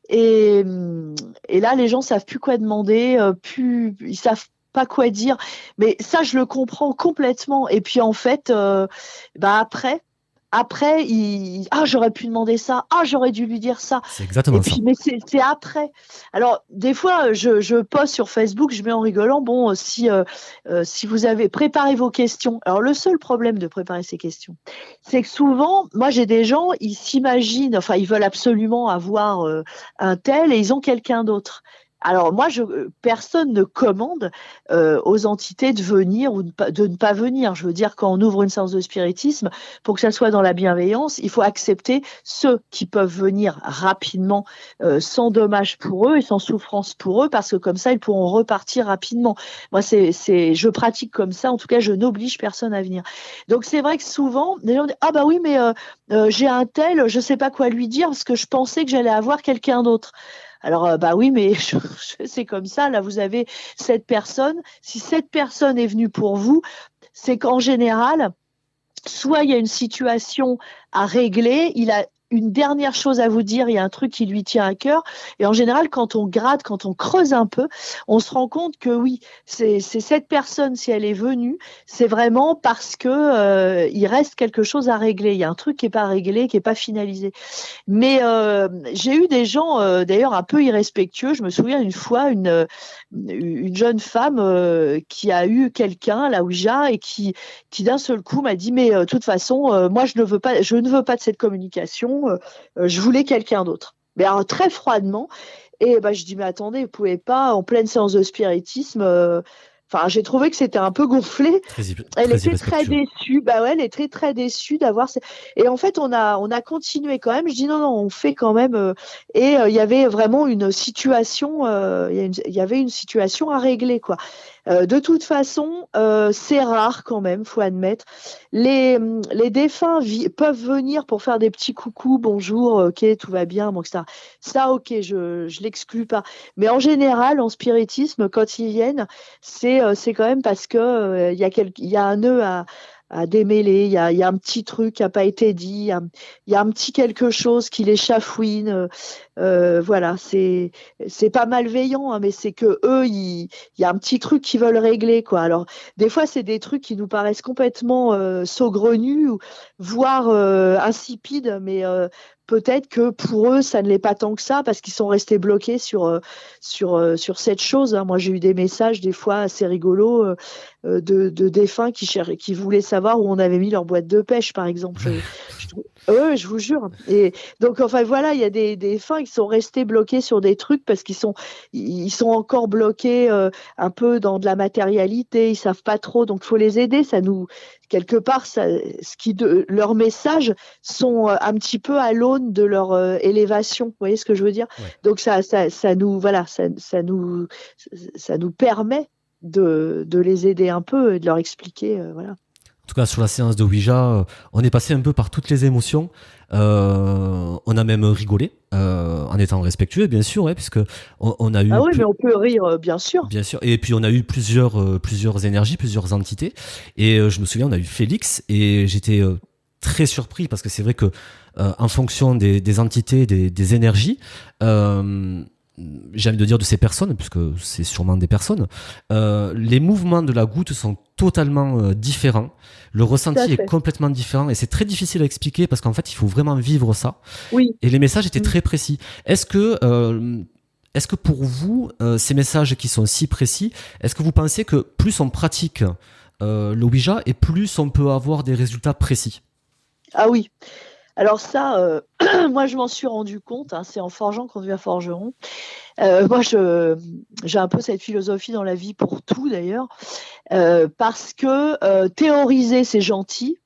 Et là, les gens savent plus quoi demander, ils savent pas quoi dire. Mais ça, je le comprends complètement. Et puis en fait, après, j'aurais pu demander ça, j'aurais dû lui dire ça. C'est Et exactement ça. puis, mais c'est après. Alors, des fois, je poste sur Facebook, je mets en rigolant, bon, si vous avez préparé vos questions. Alors, le seul problème de préparer ces questions, c'est que souvent, moi, j'ai des gens, ils s'imaginent, enfin, ils veulent absolument avoir un tel et ils ont quelqu'un d'autre. Alors moi, personne ne commande aux entités de venir ou de ne pas venir. Je veux dire, quand on ouvre une séance de spiritisme, pour que ça soit dans la bienveillance, il faut accepter ceux qui peuvent venir rapidement, sans dommage pour eux et sans souffrance pour eux, parce que comme ça, ils pourront repartir rapidement. Moi, je pratique comme ça. En tout cas, je n'oblige personne à venir. Donc c'est vrai que souvent, les gens disent ah bah oui, mais j'ai un tel, je sais pas quoi lui dire parce que je pensais que j'allais avoir quelqu'un d'autre. Alors, bah oui, mais c'est comme ça. Là, vous avez cette personne. Si cette personne est venue pour vous, c'est qu'en général, soit il y a une situation à régler, il a une dernière chose à vous dire, il y a un truc qui lui tient à cœur. Et en général, quand on gratte, quand on creuse un peu, on se rend compte que oui, c'est cette personne, si elle est venue, c'est vraiment parce que il reste quelque chose à régler. Il y a un truc qui est pas réglé, qui est pas finalisé. Mais j'ai eu des gens, d'ailleurs, un peu irrespectueux. Je me souviens une fois, une jeune femme qui a eu quelqu'un à la Ouija et qui d'un seul coup m'a dit mais de toute façon, moi je ne veux pas de cette communication. Je voulais quelqu'un d'autre. Mais alors, très froidement. Et je dis mais attendez, vous pouvez pas en pleine séance de spiritisme. Enfin, j'ai trouvé que c'était un peu gonflé. Elle était très déçue. Bah ouais, elle était très déçue d'avoir. Et en fait, on a continué quand même. Je dis non, on fait quand même. Et il y avait vraiment une situation. Il y avait une situation à régler, quoi. De toute façon, c'est rare quand même, faut admettre. Les défunts peuvent venir pour faire des petits coucous, bonjour, ok, tout va bien, bon, etc. Ça, ok, je l'exclus pas. Mais en général, en spiritisme, quand ils viennent, c'est quand même parce que il y a un nœud à démêler, il y a un petit truc qui n'a pas été dit, il y a un petit quelque chose qui les chafouine. Voilà, c'est pas malveillant, hein, mais c'est que eux, il y a un petit truc qu'ils veulent régler, quoi. Alors, des fois, c'est des trucs qui nous paraissent complètement saugrenus, voire insipides, mais peut-être que pour eux, ça ne l'est pas tant que ça, parce qu'ils sont restés bloqués sur cette chose. Hein. Moi, j'ai eu des messages, des fois, assez rigolos, de défunts qui voulaient savoir où on avait mis leur boîte de pêche, par exemple. Je vous jure. Et donc, enfin, voilà, il y a des défunts qui sont restés bloqués sur des trucs parce qu'ils sont encore bloqués un peu dans de la matérialité, ils savent pas trop, donc faut les aider. Ça nous, quelque part, leurs messages sont un petit peu à l'aune de leur élévation. Vous voyez ce que je veux dire? Ouais. Donc ça nous, voilà, ça nous permet de les aider un peu et de leur expliquer, voilà. En tout cas, sur la séance de Ouija, on est passé un peu par toutes les émotions. On a même rigolé, en étant respectueux, bien sûr, puisque on a eu. Ah oui, mais on peut rire, bien sûr. Bien sûr. Et puis on a eu plusieurs énergies, plusieurs entités. Et je me souviens, on a eu Félix, et j'étais très surpris parce que c'est vrai que en fonction des entités, des énergies. J'ai envie de dire de ces personnes, puisque c'est sûrement des personnes, les mouvements de la goutte sont totalement différents. Le ressenti est complètement différent et c'est très difficile à expliquer parce qu'en fait, il faut vraiment vivre ça. Oui. Et les messages étaient très précis. Est-ce que pour vous, ces messages qui sont si précis, est-ce que vous pensez que plus on pratique le Ouija et plus on peut avoir des résultats précis? Ah oui. Alors ça, moi je m'en suis rendu compte, hein, c'est en forgeant qu'on devient forgeron. Moi j'ai un peu cette philosophie dans la vie pour tout d'ailleurs, parce que théoriser c'est gentil,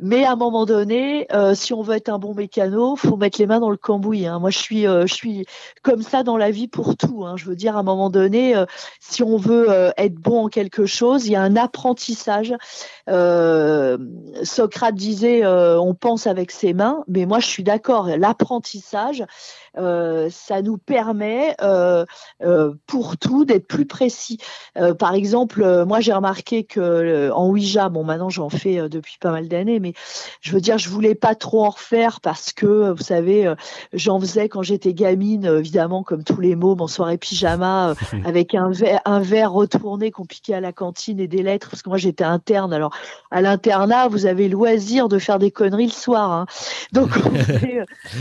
Mais à un moment donné, si on veut être un bon mécano, faut mettre les mains dans le cambouis, hein. Moi, je suis comme ça dans la vie pour tout, hein. Je veux dire, à un moment donné, si on veut être bon en quelque chose, il y a un apprentissage. Socrate disait, on pense avec ses mains, mais moi, je suis d'accord. L'apprentissage, ça nous permet pour tout d'être plus précis. Par exemple, moi j'ai remarqué que en Ouija, bon maintenant j'en fais depuis pas mal d'années, mais je veux dire je voulais pas trop en refaire parce que vous savez, j'en faisais quand j'étais gamine, évidemment comme tous les mômes en soirée pyjama, avec un verre retourné qu'on piquait à la cantine et des lettres, parce que moi j'étais interne. Alors à l'internat, vous avez le loisir de faire des conneries le soir, hein. Donc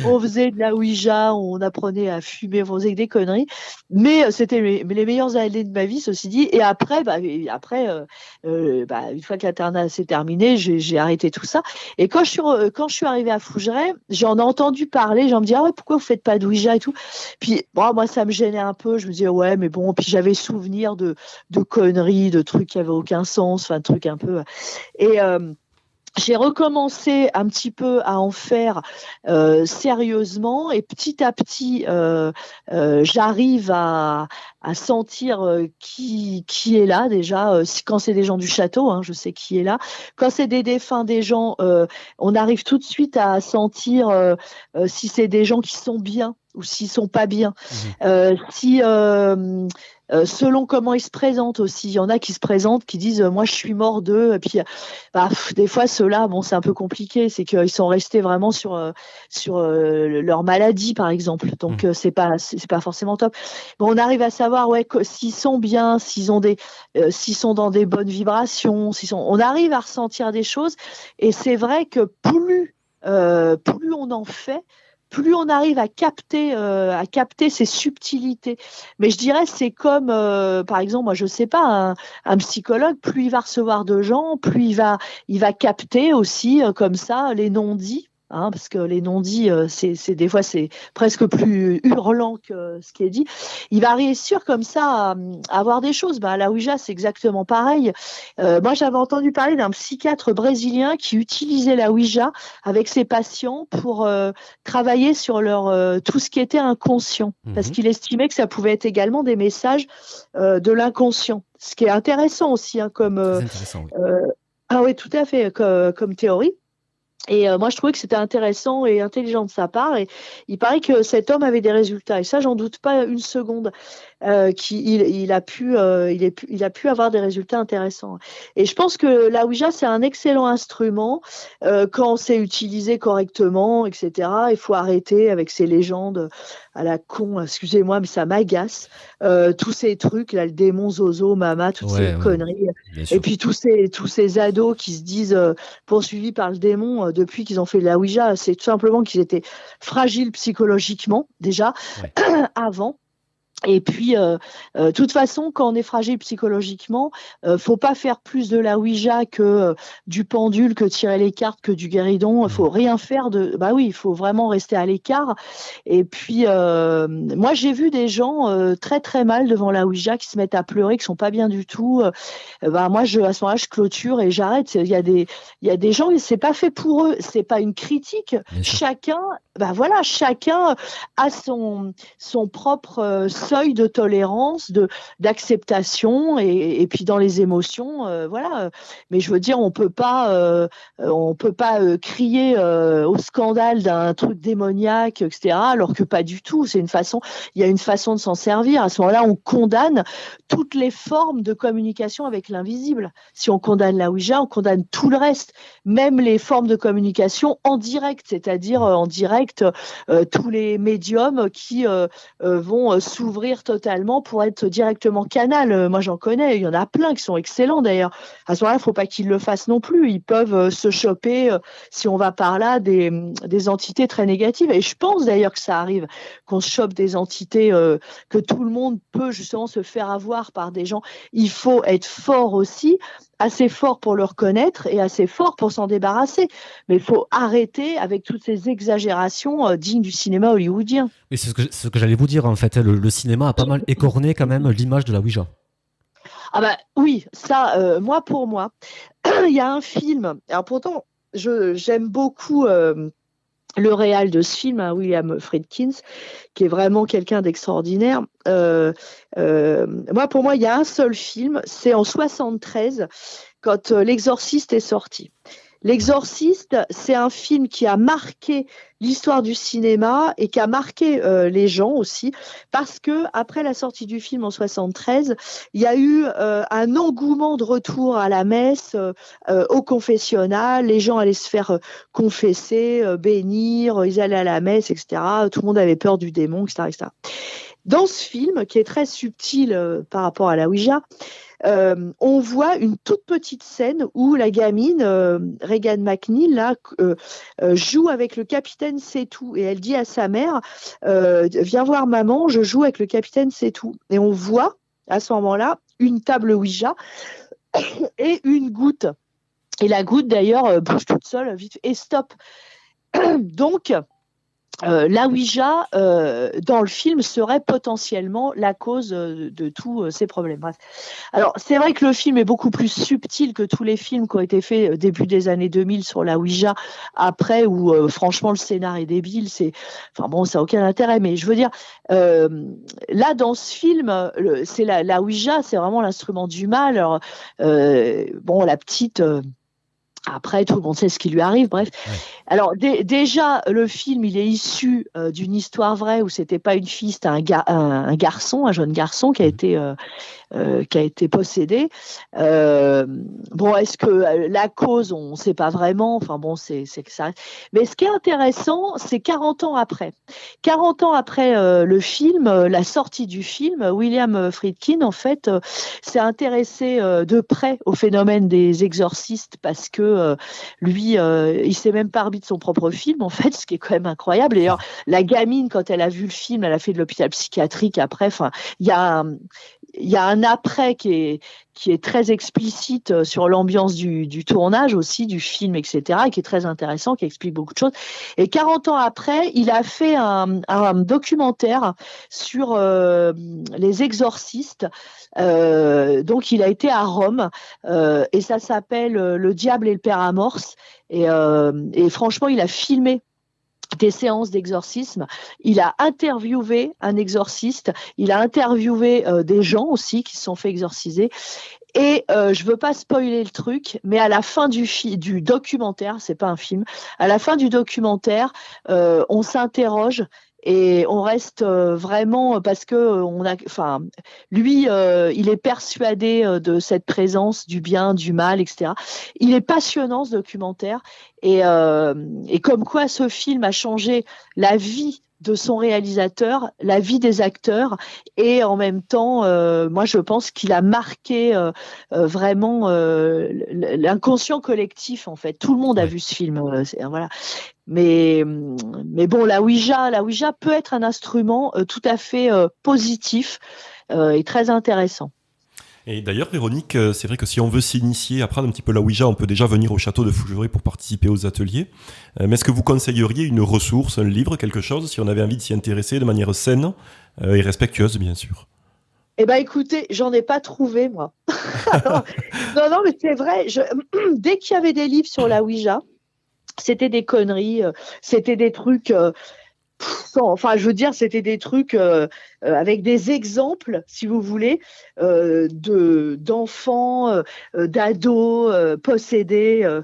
on faisait de la Ouija, on apprenait à fumer, on faisait des conneries, mais c'était les meilleures années de ma vie, ceci dit. Et après, une fois que l'internat s'est terminé, j'ai arrêté tout ça. Et quand je suis arrivée à Fougeray, j'en ai entendu parler, j'en me dis, ah ouais, pourquoi vous faites pas de Ouija et tout. Puis bon, moi, ça me gênait un peu, je me disais, ouais, mais bon, puis j'avais souvenir de conneries, de trucs qui avaient aucun sens, enfin, trucs un peu. Et j'ai recommencé un petit peu à en faire sérieusement, et petit à petit, j'arrive à sentir qui est là déjà. Quand c'est des gens du château, hein, je sais qui est là. Quand c'est des défunts des gens, on arrive tout de suite à sentir si c'est des gens qui sont bien ou s'ils sont pas bien. Selon comment ils se présentent aussi. Il y en a qui se présentent, qui disent moi je suis mort d'eux. Et puis des fois ceux-là, bon c'est un peu compliqué, c'est qu'ils sont restés vraiment sur leur maladie par exemple. Donc c'est pas forcément top. Bon, on arrive à savoir s'ils sont bien, s'ils sont dans des bonnes vibrations, on arrive à ressentir des choses. Et c'est vrai que plus on en fait, plus on arrive à capter ces subtilités. Mais je dirais, c'est comme, par exemple, moi, je sais pas, un psychologue, plus il va recevoir de gens, plus il va capter aussi, comme ça, les non-dits. Hein, parce que les non-dits, c'est des fois c'est presque plus hurlant que ce qui est dit. Il va réussir comme ça à avoir des choses. À la Ouija, c'est exactement pareil. Moi, j'avais entendu parler d'un psychiatre brésilien qui utilisait la Ouija avec ses patients pour travailler sur tout ce qui était inconscient, parce qu'il estimait que ça pouvait être également des messages de l'inconscient. Ce qui est intéressant aussi, hein, comme intéressant, oui. Ah oui, tout à fait, comme théorie. Et moi, je trouvais que c'était intéressant et intelligent de sa part. Et il paraît que cet homme avait des résultats. Et ça, j'en doute pas une seconde. Il a pu avoir des résultats intéressants. Et je pense que la Ouija, c'est un excellent instrument quand c'est utilisé correctement, etc. Il faut arrêter avec ces légendes à la con. Excusez-moi, mais ça m'agace. Tous ces trucs, là, le démon, Zozo, Mama, toutes ces conneries. Et puis tous ces ados qui se disent poursuivis par le démon depuis qu'ils ont fait de la Ouija. C'est tout simplement qu'ils étaient fragiles psychologiquement déjà avant. Et puis, de toute façon, quand on est fragile psychologiquement, faut pas faire plus de la Ouija que du pendule, que tirer les cartes, que du guéridon. Faut rien faire il faut vraiment rester à l'écart. Et puis, moi, j'ai vu des gens très très mal devant la Ouija qui se mettent à pleurer, qui sont pas bien du tout. Moi, à ce moment-là, je clôture et j'arrête. Il y a des gens, c'est pas fait pour eux. C'est pas une critique. Chacun a son propre seuil de tolérance, d'acceptation et puis dans les émotions, Mais je veux dire, on peut pas crier au scandale d'un truc démoniaque, etc. Alors que pas du tout. Il y a une façon de s'en servir. À ce moment-là, on condamne toutes les formes de communication avec l'invisible. Si on condamne la Ouija, on condamne tout le reste, même les formes de communication en direct, c'est-à-dire en direct. Tous les médiums qui vont s'ouvrir totalement pour être directement canal. Moi, j'en connais. Il y en a plein qui sont excellents, d'ailleurs. À ce moment-là, il ne faut pas qu'ils le fassent non plus. Ils peuvent se choper, si on va par là, des entités très négatives. Et je pense, d'ailleurs, que ça arrive, qu'on se chope des entités, que tout le monde peut justement se faire avoir par des gens. Il faut être fort aussi, assez fort pour le reconnaître et assez fort pour s'en débarrasser. Mais il faut arrêter avec toutes ces exagérations dignes du cinéma hollywoodien. Oui, c'est ce que j'allais vous dire, en fait. Le cinéma a pas mal écorné quand même l'image de la Ouija. Ah oui, ça, pour moi, il y a un film. Alors pourtant, j'aime beaucoup le réal de ce film, hein, William Friedkin, qui est vraiment quelqu'un d'extraordinaire. Pour moi, il y a un seul film, c'est en 73, quand L'Exorciste est sorti. L'Exorciste, c'est un film qui a marqué l'histoire du cinéma et qui a marqué les gens aussi, parce que après la sortie du film en 73, il y a eu un engouement de retour à la messe, au confessionnal. Les gens allaient se faire confesser, bénir, ils allaient à la messe, etc. Tout le monde avait peur du démon, etc., etc. Dans ce film, qui est très subtil par rapport à la Ouija, on voit une toute petite scène où la gamine, Regan McNeil, là, joue avec le capitaine Setou. Et elle dit à sa mère, viens voir maman, je joue avec le capitaine Setou. Et on voit, à ce moment-là, une table Ouija et une goutte. Et la goutte, d'ailleurs, bouge toute seule, vite, et stop. Donc, la Ouija, dans le film, serait potentiellement la cause de tous ces problèmes. Bref. Alors, c'est vrai que le film est beaucoup plus subtil que tous les films qui ont été faits début des années 2000 sur la Ouija, après, où franchement, le scénar est débile. Ça n'a aucun intérêt. Mais je veux dire, là, dans ce film, c'est la Ouija, c'est vraiment l'instrument du mal. Alors, la petite... Après, tout le monde sait ce qui lui arrive, bref. Ouais. Alors, déjà, le film, il est issu d'une histoire vraie où c'était pas une fille, c'était un garçon, un jeune garçon qui a été possédé. Est-ce que la cause, on ne sait pas vraiment. Enfin bon, c'est que ça. Mais ce qui est intéressant, c'est 40 ans après. 40 ans après le film, la sortie du film, William Friedkin, en fait, s'est intéressé de près au phénomène des exorcistes parce que lui, il s'est même pas arbitre son propre film, en fait, ce qui est quand même incroyable. D'ailleurs, la gamine, quand elle a vu le film, elle a fait de l'hôpital psychiatrique après. Enfin, il y a un après qui est très explicite sur l'ambiance du tournage aussi, du film, etc., et qui est très intéressant, qui explique beaucoup de choses. Et 40 ans après, il a fait un documentaire sur les exorcistes. Donc, il a été à Rome et ça s'appelle Le diable et le père Amorce. Et franchement, il a filmé des séances d'exorcisme. Il a interviewé un exorciste. Il a interviewé des gens aussi qui se sont fait exorciser. Et je veux pas spoiler le truc, mais à la fin du documentaire, c'est pas un film, à la fin du documentaire, on s'interroge et on reste vraiment parce que lui, il est persuadé de cette présence du bien, du mal, etc. Il est passionnant ce documentaire et comme quoi ce film a changé la vie de son réalisateur, la vie des acteurs et en même temps, moi je pense qu'il a marqué vraiment l'inconscient collectif en fait. Tout le monde a vu ce film, voilà. Mais bon, la Ouija peut être un instrument tout à fait positif et très intéressant. Et d'ailleurs, Véronique, c'est vrai que si on veut s'initier, apprendre un petit peu la Ouija, on peut déjà venir au château de Fougeray pour participer aux ateliers. Mais est-ce que vous conseilleriez une ressource, un livre, quelque chose, si on avait envie de s'y intéresser de manière saine et respectueuse, bien sûr? Eh bien, écoutez, j'en ai pas trouvé, moi. Alors, non, mais c'est vrai, dès qu'il y avait des livres sur la Ouija, c'était des conneries, c'était des trucs... c'était des trucs avec des exemples, si vous voulez, d'enfants, d'ados possédés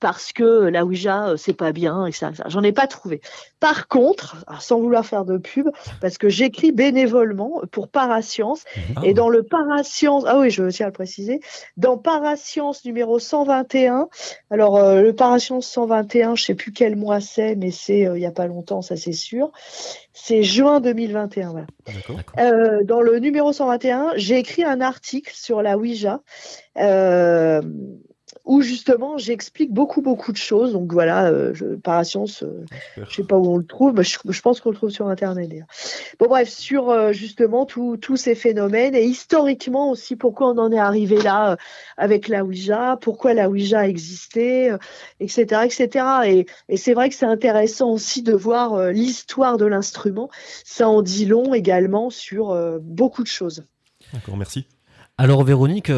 parce que la Ouija, c'est pas bien, et ça. J'en ai pas trouvé. Par contre, sans vouloir faire de pub, parce que j'écris bénévolement pour Parascience, et dans le Parascience, je tiens à le préciser, dans Parascience numéro 121, alors le Parascience 121, je sais plus quel mois c'est, mais c'est il y a pas longtemps, ça c'est sûr. C'est juin 2021. Voilà. D'accord. Dans le numéro 121, j'ai écrit un article sur la Ouija où justement j'explique beaucoup de choses. Donc voilà, Parascience, je sais pas où on le trouve, mais je pense qu'on le trouve sur Internet d'ailleurs. Bon bref, sur justement tous ces phénomènes et historiquement aussi pourquoi on en est arrivé là avec la Ouija, pourquoi la Ouija existait, etc., etc. Et c'est vrai que c'est intéressant aussi de voir l'histoire de l'instrument. Ça en dit long également sur beaucoup de choses. D'accord, merci. Alors Véronique,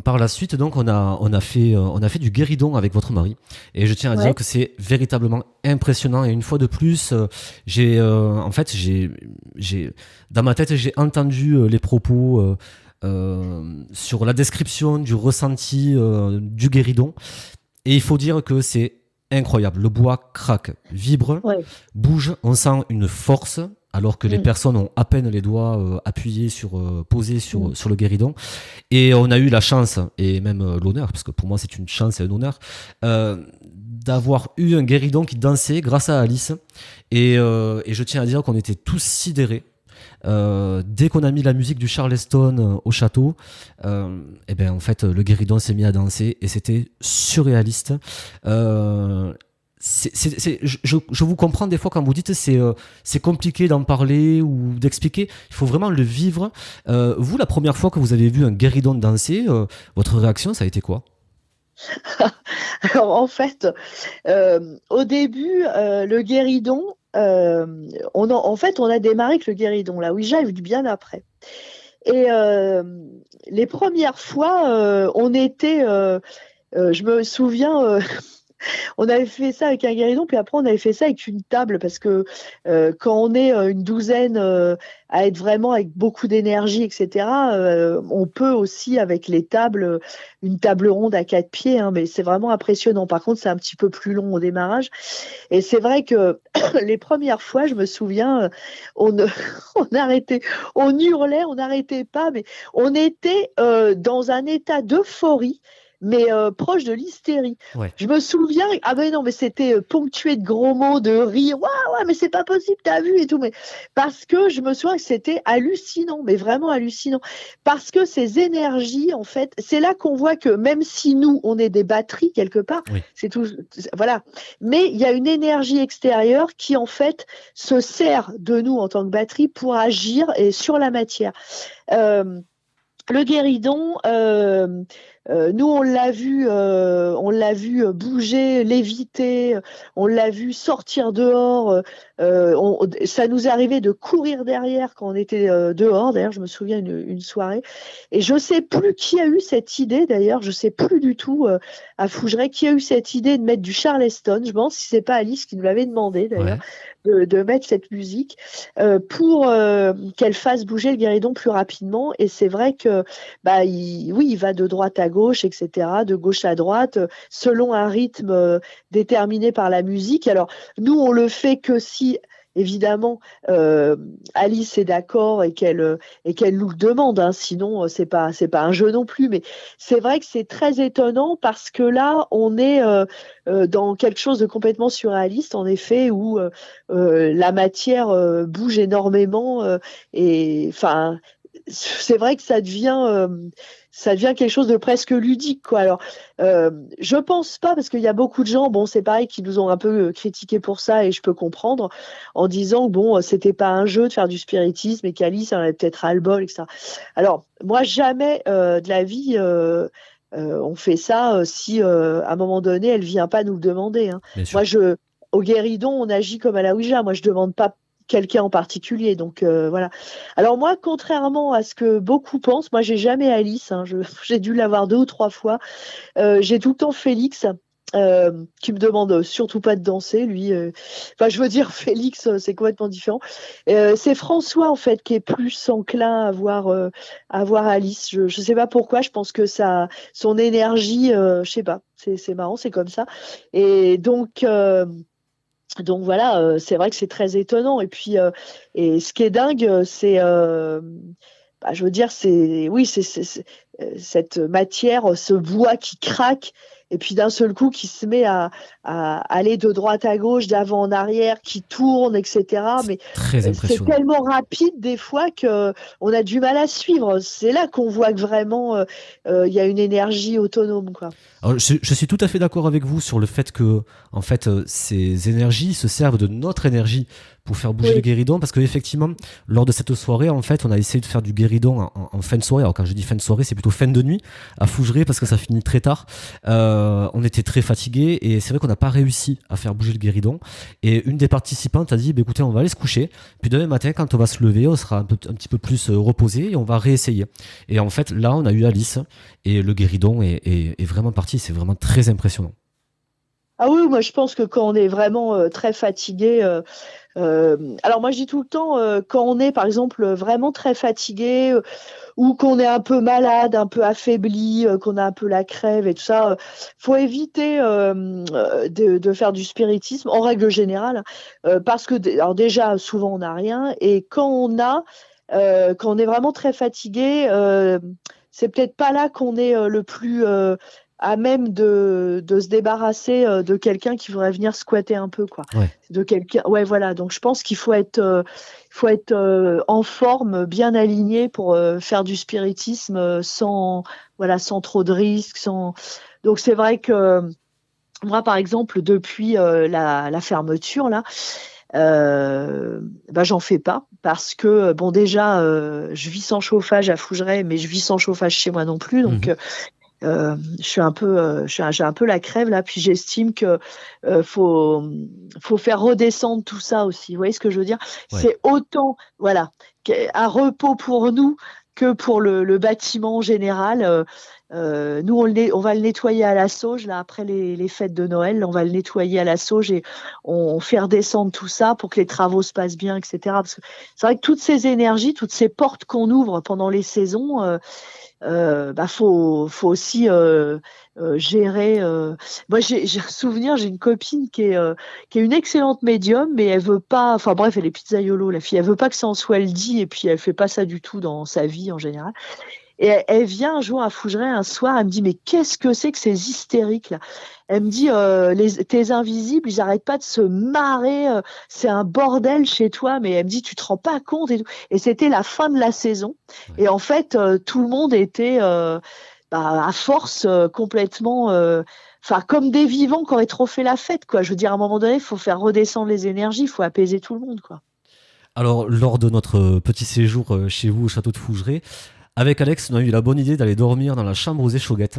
par la suite, donc on a fait du guéridon avec votre mari, et je tiens à dire Ouais. que c'est véritablement impressionnant. Et une fois de plus, j'ai dans ma tête j'ai entendu les propos sur la description du ressenti du guéridon, et il faut dire que c'est incroyable. Le bois craque, vibre, Ouais. bouge, on sent une force. Alors que les Mm. personnes ont à peine les doigts appuyés posés Mm. sur le guéridon. Et on a eu la chance, et même l'honneur, parce que pour moi c'est une chance et un honneur, d'avoir eu un guéridon qui dansait grâce à Alice. Et je tiens à dire qu'on était tous sidérés. Dès qu'on a mis la musique du Charleston au château, et ben en fait le guéridon s'est mis à danser et c'était surréaliste. Euh, je vous comprends des fois quand vous dites c'est compliqué d'en parler ou d'expliquer. Il faut vraiment le vivre. Vous, la première fois que vous avez vu un guéridon danser, votre réaction, ça a été quoi? Alors en fait, au début, le guéridon, en fait, on a démarré avec le guéridon. La Ouija est venue bien après. Et les premières fois, je me souviens, on avait fait ça avec un guéridon, puis après on avait fait ça avec une table, parce que quand on est une douzaine à être vraiment avec beaucoup d'énergie, etc., on peut aussi avec les tables, une table ronde à 4 pieds, hein, mais c'est vraiment impressionnant. Par contre, c'est un petit peu plus long au démarrage. Et c'est vrai que les premières fois, je me souviens, on, on arrêtait, on hurlait, on n'arrêtait pas, mais on était dans un état d'euphorie, mais proche de l'hystérie. Ouais. Je me souviens, ah ben non, mais c'était ponctué de gros mots, de rire, waouh, ouais, mais c'est pas possible, t'as vu et tout, mais parce que je me souviens que c'était hallucinant, mais vraiment hallucinant, parce que ces énergies, en fait, c'est là qu'on voit que même si nous, on est des batteries quelque part, Oui. c'est tout, voilà, mais il y a une énergie extérieure qui, en fait, se sert de nous en tant que batterie pour agir et sur la matière. Euh, le guéridon, nous on l'a vu bouger, léviter, on l'a vu sortir dehors. Ça nous arrivait de courir derrière quand on était dehors. D'ailleurs, je me souviens une soirée, et je sais plus qui a eu cette idée. D'ailleurs, je sais plus du tout à Fougeray qui a eu cette idée de mettre du Charleston. Je me demande si c'est pas Alice qui nous l'avait demandé d'ailleurs. Ouais. De mettre cette musique pour qu'elle fasse bouger le guéridon plus rapidement. Et c'est vrai que oui, il va de droite à gauche, etc., de gauche à droite, selon un rythme déterminé par la musique. Alors, nous, on le fait que si, évidemment, Alice est d'accord et qu'elle nous le demande, hein, sinon c'est pas un jeu non plus. Mais c'est vrai que c'est très étonnant, parce que là, on est dans quelque chose de complètement surréaliste, en effet, où la matière bouge énormément, et enfin, c'est vrai que ça devient quelque chose de presque ludique, quoi. Alors, je pense pas, parce qu'il y a beaucoup de gens, bon, c'est pareil, qui nous ont un peu critiqué pour ça, et je peux comprendre, en disant que bon, c'était pas un jeu de faire du spiritisme, et qu'Alice en avait peut-être ras-le-bol, etc. Alors, moi, jamais de la vie, on fait ça si à un moment donné, elle vient pas nous le demander, hein. Bien sûr. Moi, au guéridon, on agit comme à la Ouija. Moi, je demande pas quelqu'un en particulier. Donc voilà. Alors moi, contrairement à ce que beaucoup pensent, moi j'ai jamais Alice, hein. J'ai dû l'avoir 2 ou 3 fois. J'ai tout le temps Félix. Qui me demande surtout pas de danser, lui. Enfin, je veux dire, Félix, c'est complètement différent. C'est François, en fait, qui est plus enclin à voir Alice. Je sais pas pourquoi. Je pense que son énergie, je sais pas. C'est marrant, c'est comme ça. Et donc voilà, c'est vrai que c'est très étonnant. Et puis, et ce qui est dingue, c'est, je veux dire, c'est cette matière, ce bois qui craque, et puis d'un seul coup qui se met à aller de droite à gauche, d'avant en arrière, qui tourne, etc. Mais Très c'est impressionnant. tellement rapide des fois que on a du mal à suivre. C'est là qu'on voit que vraiment il y a une énergie autonome, quoi. Alors, je suis tout à fait d'accord avec vous sur le fait que, en fait, ces énergies se servent de notre énergie pour faire bouger le guéridon, parce qu'effectivement, lors de cette soirée, en fait, on a essayé de faire du guéridon en fin de soirée. Alors quand je dis fin de soirée, c'est plutôt fin de nuit à Fougeray, parce que ça finit très tard. On était très fatigués et c'est vrai qu'on n'a pas réussi à faire bouger le guéridon. Et une des participantes a dit, bah, écoutez, on va aller se coucher. Puis demain matin, quand on va se lever, on sera un petit peu plus reposé et on va réessayer. Et en fait, là, on a eu Alice et le guéridon est vraiment parti. C'est vraiment très impressionnant. Ah oui, moi je pense que quand on est vraiment très fatigué, alors moi je dis tout le temps, quand on est par exemple vraiment très fatigué ou qu'on est un peu malade, un peu affaibli, qu'on a un peu la crève et tout ça, faut éviter de faire du spiritisme en règle générale, parce que alors déjà souvent on n'a rien et quand on est vraiment très fatigué, c'est peut-être pas là qu'on est le plus à même de se débarrasser de quelqu'un qui voudrait venir squatter un peu, quoi. Ouais. De quelqu'un. Ouais, voilà. Donc je pense qu'il faut être en forme, bien aligné pour faire du spiritisme sans trop de risques, sans. Donc c'est vrai que moi, par exemple, depuis la fermeture là. J'en fais pas parce que bon déjà je vis sans chauffage à Fougeray, mais je vis sans chauffage chez moi non plus, donc j'ai un peu la crève là, puis j'estime que faut faire redescendre tout ça aussi. Vous voyez ce que je veux dire? Ouais. C'est autant un repos pour nous que pour le bâtiment en général. Nous on va le nettoyer à la sauge là après les fêtes de Noël. On va le nettoyer à la sauge et on fait redescendre tout ça pour que les travaux se passent bien, etc. Parce que c'est vrai que toutes ces énergies, toutes ces portes qu'on ouvre pendant les saisons. Faut aussi gérer. Moi, j'ai un souvenir, j'ai une copine qui est une excellente médium, mais elle veut pas. Enfin bref, elle est pizzaïolo, la fille. Elle veut pas que ça en soit elle dit, et puis elle fait pas ça du tout dans sa vie en général. Et elle vient un jour à Fougeray un soir, elle me dit mais qu'est-ce que c'est que ces hystériques là? Elle me dit tes invisibles, ils arrêtent pas de se marrer, c'est un bordel chez toi, mais elle me dit tu te rends pas compte et tout. Et c'était la fin de la saison. Et en fait tout le monde était à force complètement comme des vivants qui auraient trop fait la fête, quoi. Je veux dire, à un moment donné, il faut faire redescendre les énergies, il faut apaiser tout le monde, quoi. Alors, lors de notre petit séjour chez vous au château de Fougeray, avec Alex, on a eu la bonne idée d'aller dormir dans la chambre aux échauguettes.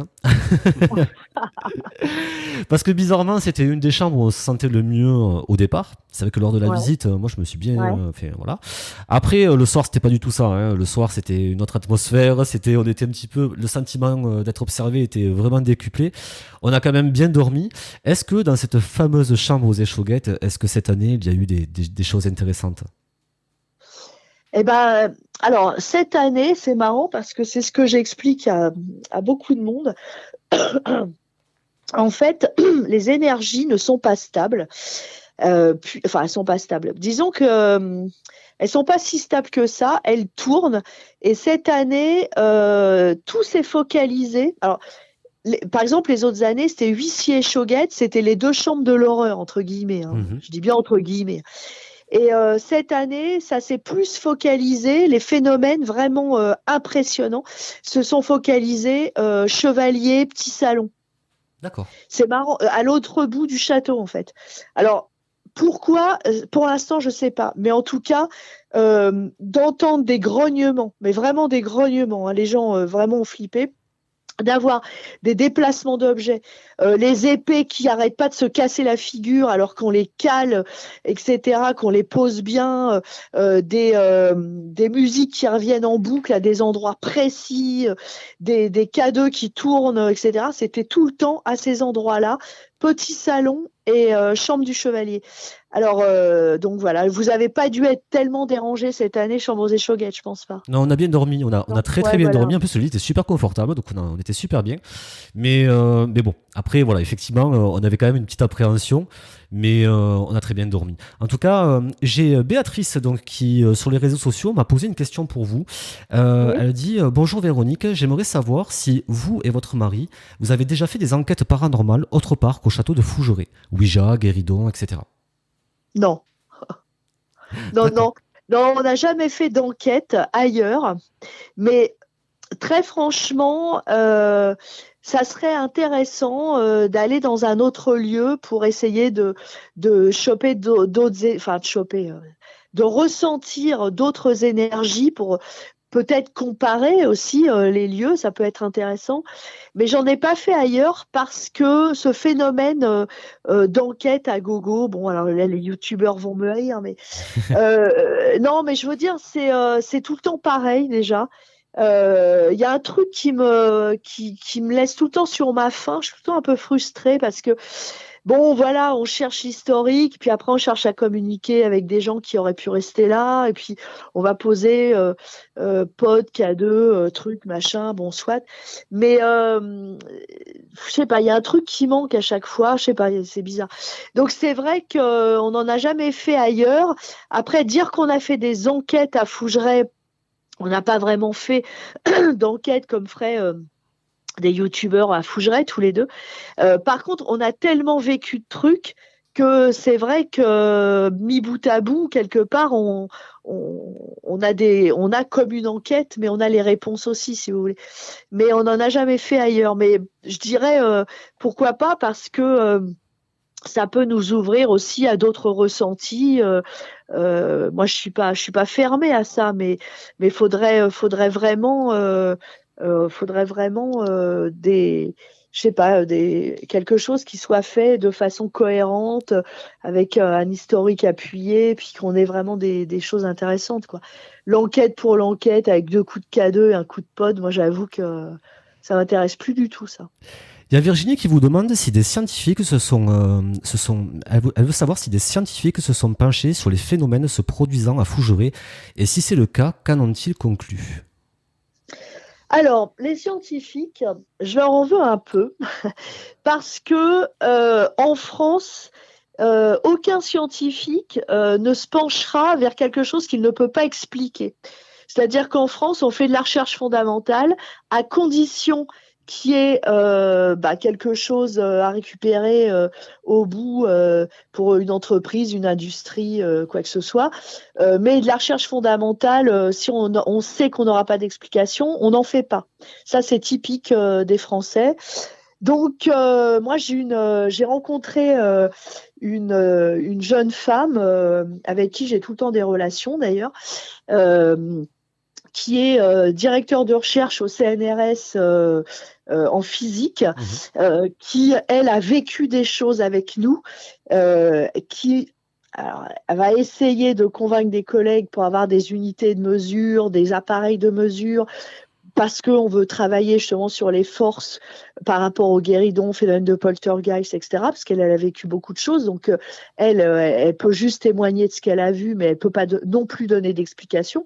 Parce que bizarrement, c'était une des chambres où on se sentait le mieux au départ. C'est vrai que lors de la visite, moi je me suis bien fait. Voilà. Après, le soir, c'était pas du tout ça. Hein. Le soir, c'était une autre atmosphère. On était un petit peu. Le sentiment d'être observé était vraiment décuplé. On a quand même bien dormi. Est-ce que dans cette fameuse chambre aux échauguettes, est-ce que cette année, il y a eu des choses intéressantes? Eh ben, alors cette année, c'est marrant parce que c'est ce que j'explique à beaucoup de monde. En fait, les énergies ne sont pas stables. Elles sont pas stables. Disons que elles sont pas si stables que ça. Elles tournent. Et cette année, tout s'est focalisé. Alors, par exemple, les autres années, c'était huissier et Chauguette, c'était les deux chambres de l'horreur entre guillemets. Hein. Je dis bien entre guillemets. Et cette année, ça s'est plus focalisé, les phénomènes vraiment impressionnants se sont focalisés chevalier, petit salon. D'accord. C'est marrant, à l'autre bout du château en fait. Alors, pourquoi? Pour l'instant, je ne sais pas. Mais en tout cas, d'entendre des grognements, mais vraiment des grognements, hein, les gens vraiment ont flippé. D'avoir des déplacements d'objets, les épées qui n'arrêtent pas de se casser la figure alors qu'on les cale, etc., qu'on les pose bien, des musiques qui reviennent en boucle à des endroits précis, des cadeaux qui tournent, etc. C'était tout le temps à ces endroits-là, petit salon et chambre du chevalier. Alors, donc voilà, vous n'avez pas dû être tellement dérangé cette année, chambre aux échauguettes, je pense pas. Non, on a bien dormi, on a très bien dormi. En plus, le lit était super confortable, donc on était super bien. Mais bon, après, voilà, effectivement, on avait quand même une petite appréhension, mais on a très bien dormi. En tout cas, j'ai Béatrice, donc, qui, sur les réseaux sociaux, m'a posé une question pour vous. Elle dit bonjour Véronique, j'aimerais savoir si vous et votre mari, vous avez déjà fait des enquêtes paranormales autre part qu'au château de Fougeray, Ouija, guéridon, etc. Non. Non, on n'a jamais fait d'enquête ailleurs, mais très franchement, ça serait intéressant d'aller dans un autre lieu pour essayer de choper de ressentir d'autres énergies pour peut-être comparer aussi les lieux, ça peut être intéressant. Mais j'en ai pas fait ailleurs parce que ce phénomène d'enquête à gogo, bon alors là les youtubeurs vont me haïr, mais non, mais je veux dire c'est tout le temps pareil déjà. Il y a un truc qui me laisse tout le temps sur ma faim. Je suis tout le temps un peu frustrée parce que bon, voilà, on cherche l'historique, puis après on cherche à communiquer avec des gens qui auraient pu rester là, et puis on va poser pod, K2, truc, machin, bon, soit. Mais je sais pas, il y a un truc qui manque à chaque fois, je sais pas, c'est bizarre. Donc c'est vrai qu'on n'en a jamais fait ailleurs. Après, dire qu'on a fait des enquêtes à Fougeray, on n'a pas vraiment fait d'enquête comme ferait des youtubeurs à Fougeray, tous les deux. Par contre, on a tellement vécu de trucs que c'est vrai que mis bout à bout, quelque part, on a comme une enquête, mais on a les réponses aussi, si vous voulez. Mais on n'en a jamais fait ailleurs. Mais je dirais pourquoi pas, parce que ça peut nous ouvrir aussi à d'autres ressentis. Moi, je suis pas fermée à ça, mais faudrait vraiment je sais pas, quelque chose qui soit fait de façon cohérente, avec un historique appuyé, puis qu'on ait vraiment des choses intéressantes, quoi. L'enquête pour l'enquête, avec 2 coups de K2 et un coup de pod, moi j'avoue que ça m'intéresse plus du tout, ça. Il y a Virginie qui vous demande si des scientifiques elle veut savoir si des scientifiques se sont penchés sur les phénomènes se produisant à Fougeray, et si c'est le cas, qu'en ont-ils conclu? Alors, les scientifiques, je leur en veux un peu, parce que en France, aucun scientifique ne se penchera vers quelque chose qu'il ne peut pas expliquer. C'est-à-dire qu'en France, on fait de la recherche fondamentale à condition qu'il y ait quelque chose à récupérer au bout pour une entreprise, une industrie, quoi que ce soit. Mais de la recherche fondamentale, si on sait qu'on n'aura pas d'explication, on n'en fait pas. Ça, c'est typique des Français. Donc, moi, j'ai rencontré une jeune femme avec qui j'ai tout le temps des relations, d'ailleurs, qui est directeur de recherche au CNRS en physique, qui, elle, a vécu des choses avec nous, alors, elle va essayer de convaincre des collègues pour avoir des unités de mesure, des appareils de mesure, parce qu'on veut travailler justement sur les forces par rapport aux guéridons, phénomènes de poltergeist, etc., parce qu'elle a vécu beaucoup de choses. Donc, elle peut juste témoigner de ce qu'elle a vu, mais elle peut pas non plus donner d'explication.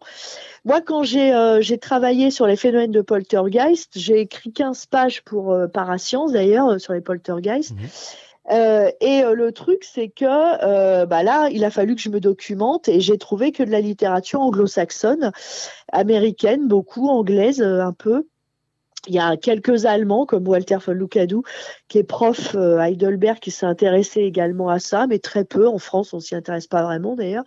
Moi, quand j'ai travaillé sur les phénomènes de poltergeist, j'ai écrit 15 pages pour Parascience, d'ailleurs, sur les poltergeists. Le truc, c'est que là, il a fallu que je me documente, et j'ai trouvé que de la littérature anglo-saxonne, américaine, beaucoup, anglaise, un peu. Il y a quelques Allemands, comme Walter von Lukadou, qui est prof à Heidelberg, qui s'est intéressé également à ça, mais très peu. En France, on s'y intéresse pas vraiment, d'ailleurs.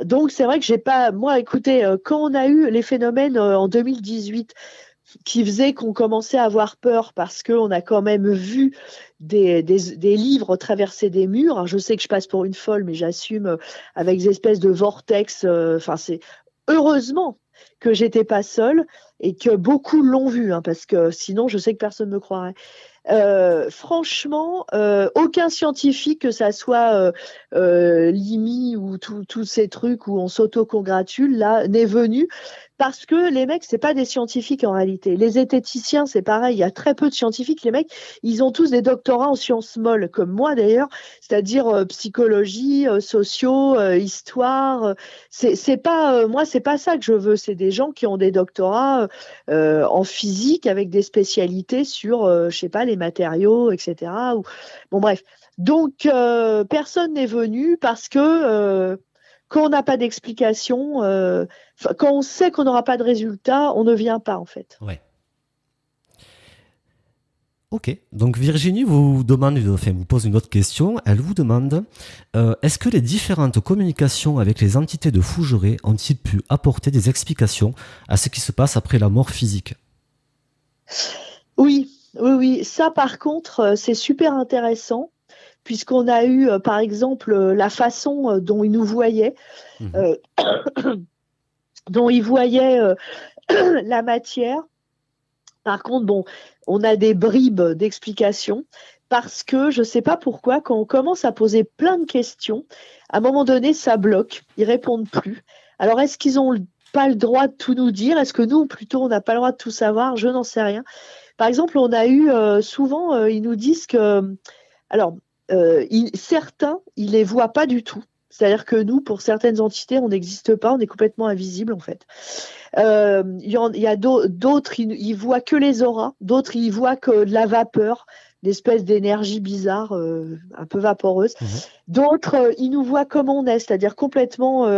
Donc, c'est vrai que j'ai pas... Moi, écoutez, quand on a eu les phénomènes en 2018, qui faisait qu'on commençait à avoir peur, parce qu'on a quand même vu des livres traverser des murs. Alors, je sais que je passe pour une folle, mais j'assume, avec des espèces de vortex. C'est heureusement que j'étais pas seule et que beaucoup l'ont vu, parce que sinon, je sais que personne ne me croirait. Franchement, aucun scientifique, que ça soit l'IMI ou tous ces trucs où on s'auto-congratule, là, n'est venu, parce que les mecs, c'est pas des scientifiques en réalité. Les zététiciens, c'est pareil, il y a très peu de scientifiques. Les mecs, ils ont tous des doctorats en sciences molles, comme moi d'ailleurs, c'est-à-dire psychologie, sociaux, histoire. C'est pas moi, c'est pas ça que je veux. C'est des gens qui ont des doctorats en physique, avec des spécialités sur, je sais pas, les matériaux, etc. Bon, bref. Donc, personne n'est venu, parce que quand on n'a pas d'explication, quand on sait qu'on n'aura pas de résultat, on ne vient pas, en fait. Ouais. Ok, donc Virginie vous pose une autre question. Elle vous demande est-ce que les différentes communications avec les entités de Fougeray ont-ils pu apporter des explications à ce qui se passe après la mort physique? Oui, oui, oui. Ça, par contre, c'est super intéressant, puisqu'on a eu, par exemple, la façon dont ils nous voyaient, Mhm. euh, dont ils voyaient la matière. Par contre, bon, on a des bribes d'explications parce que je ne sais pas pourquoi, quand on commence à poser plein de questions, à un moment donné, ça bloque, ils répondent plus. Alors, est-ce qu'ils n'ont pas le droit de tout nous dire? Est-ce que nous, plutôt, on n'a pas le droit de tout savoir? Je n'en sais rien. Par exemple, on a eu souvent, ils nous disent que, alors, certains, ils les voient pas du tout. C'est-à-dire que nous, pour certaines entités, on n'existe pas, on est complètement invisible en fait. Il y a d'autres, ils voient que les auras, d'autres, ils voient que de la vapeur, une espèce d'énergie bizarre, un peu vaporeuse. Mhm. D'autres, ils nous voient comme on est, c'est-à-dire complètement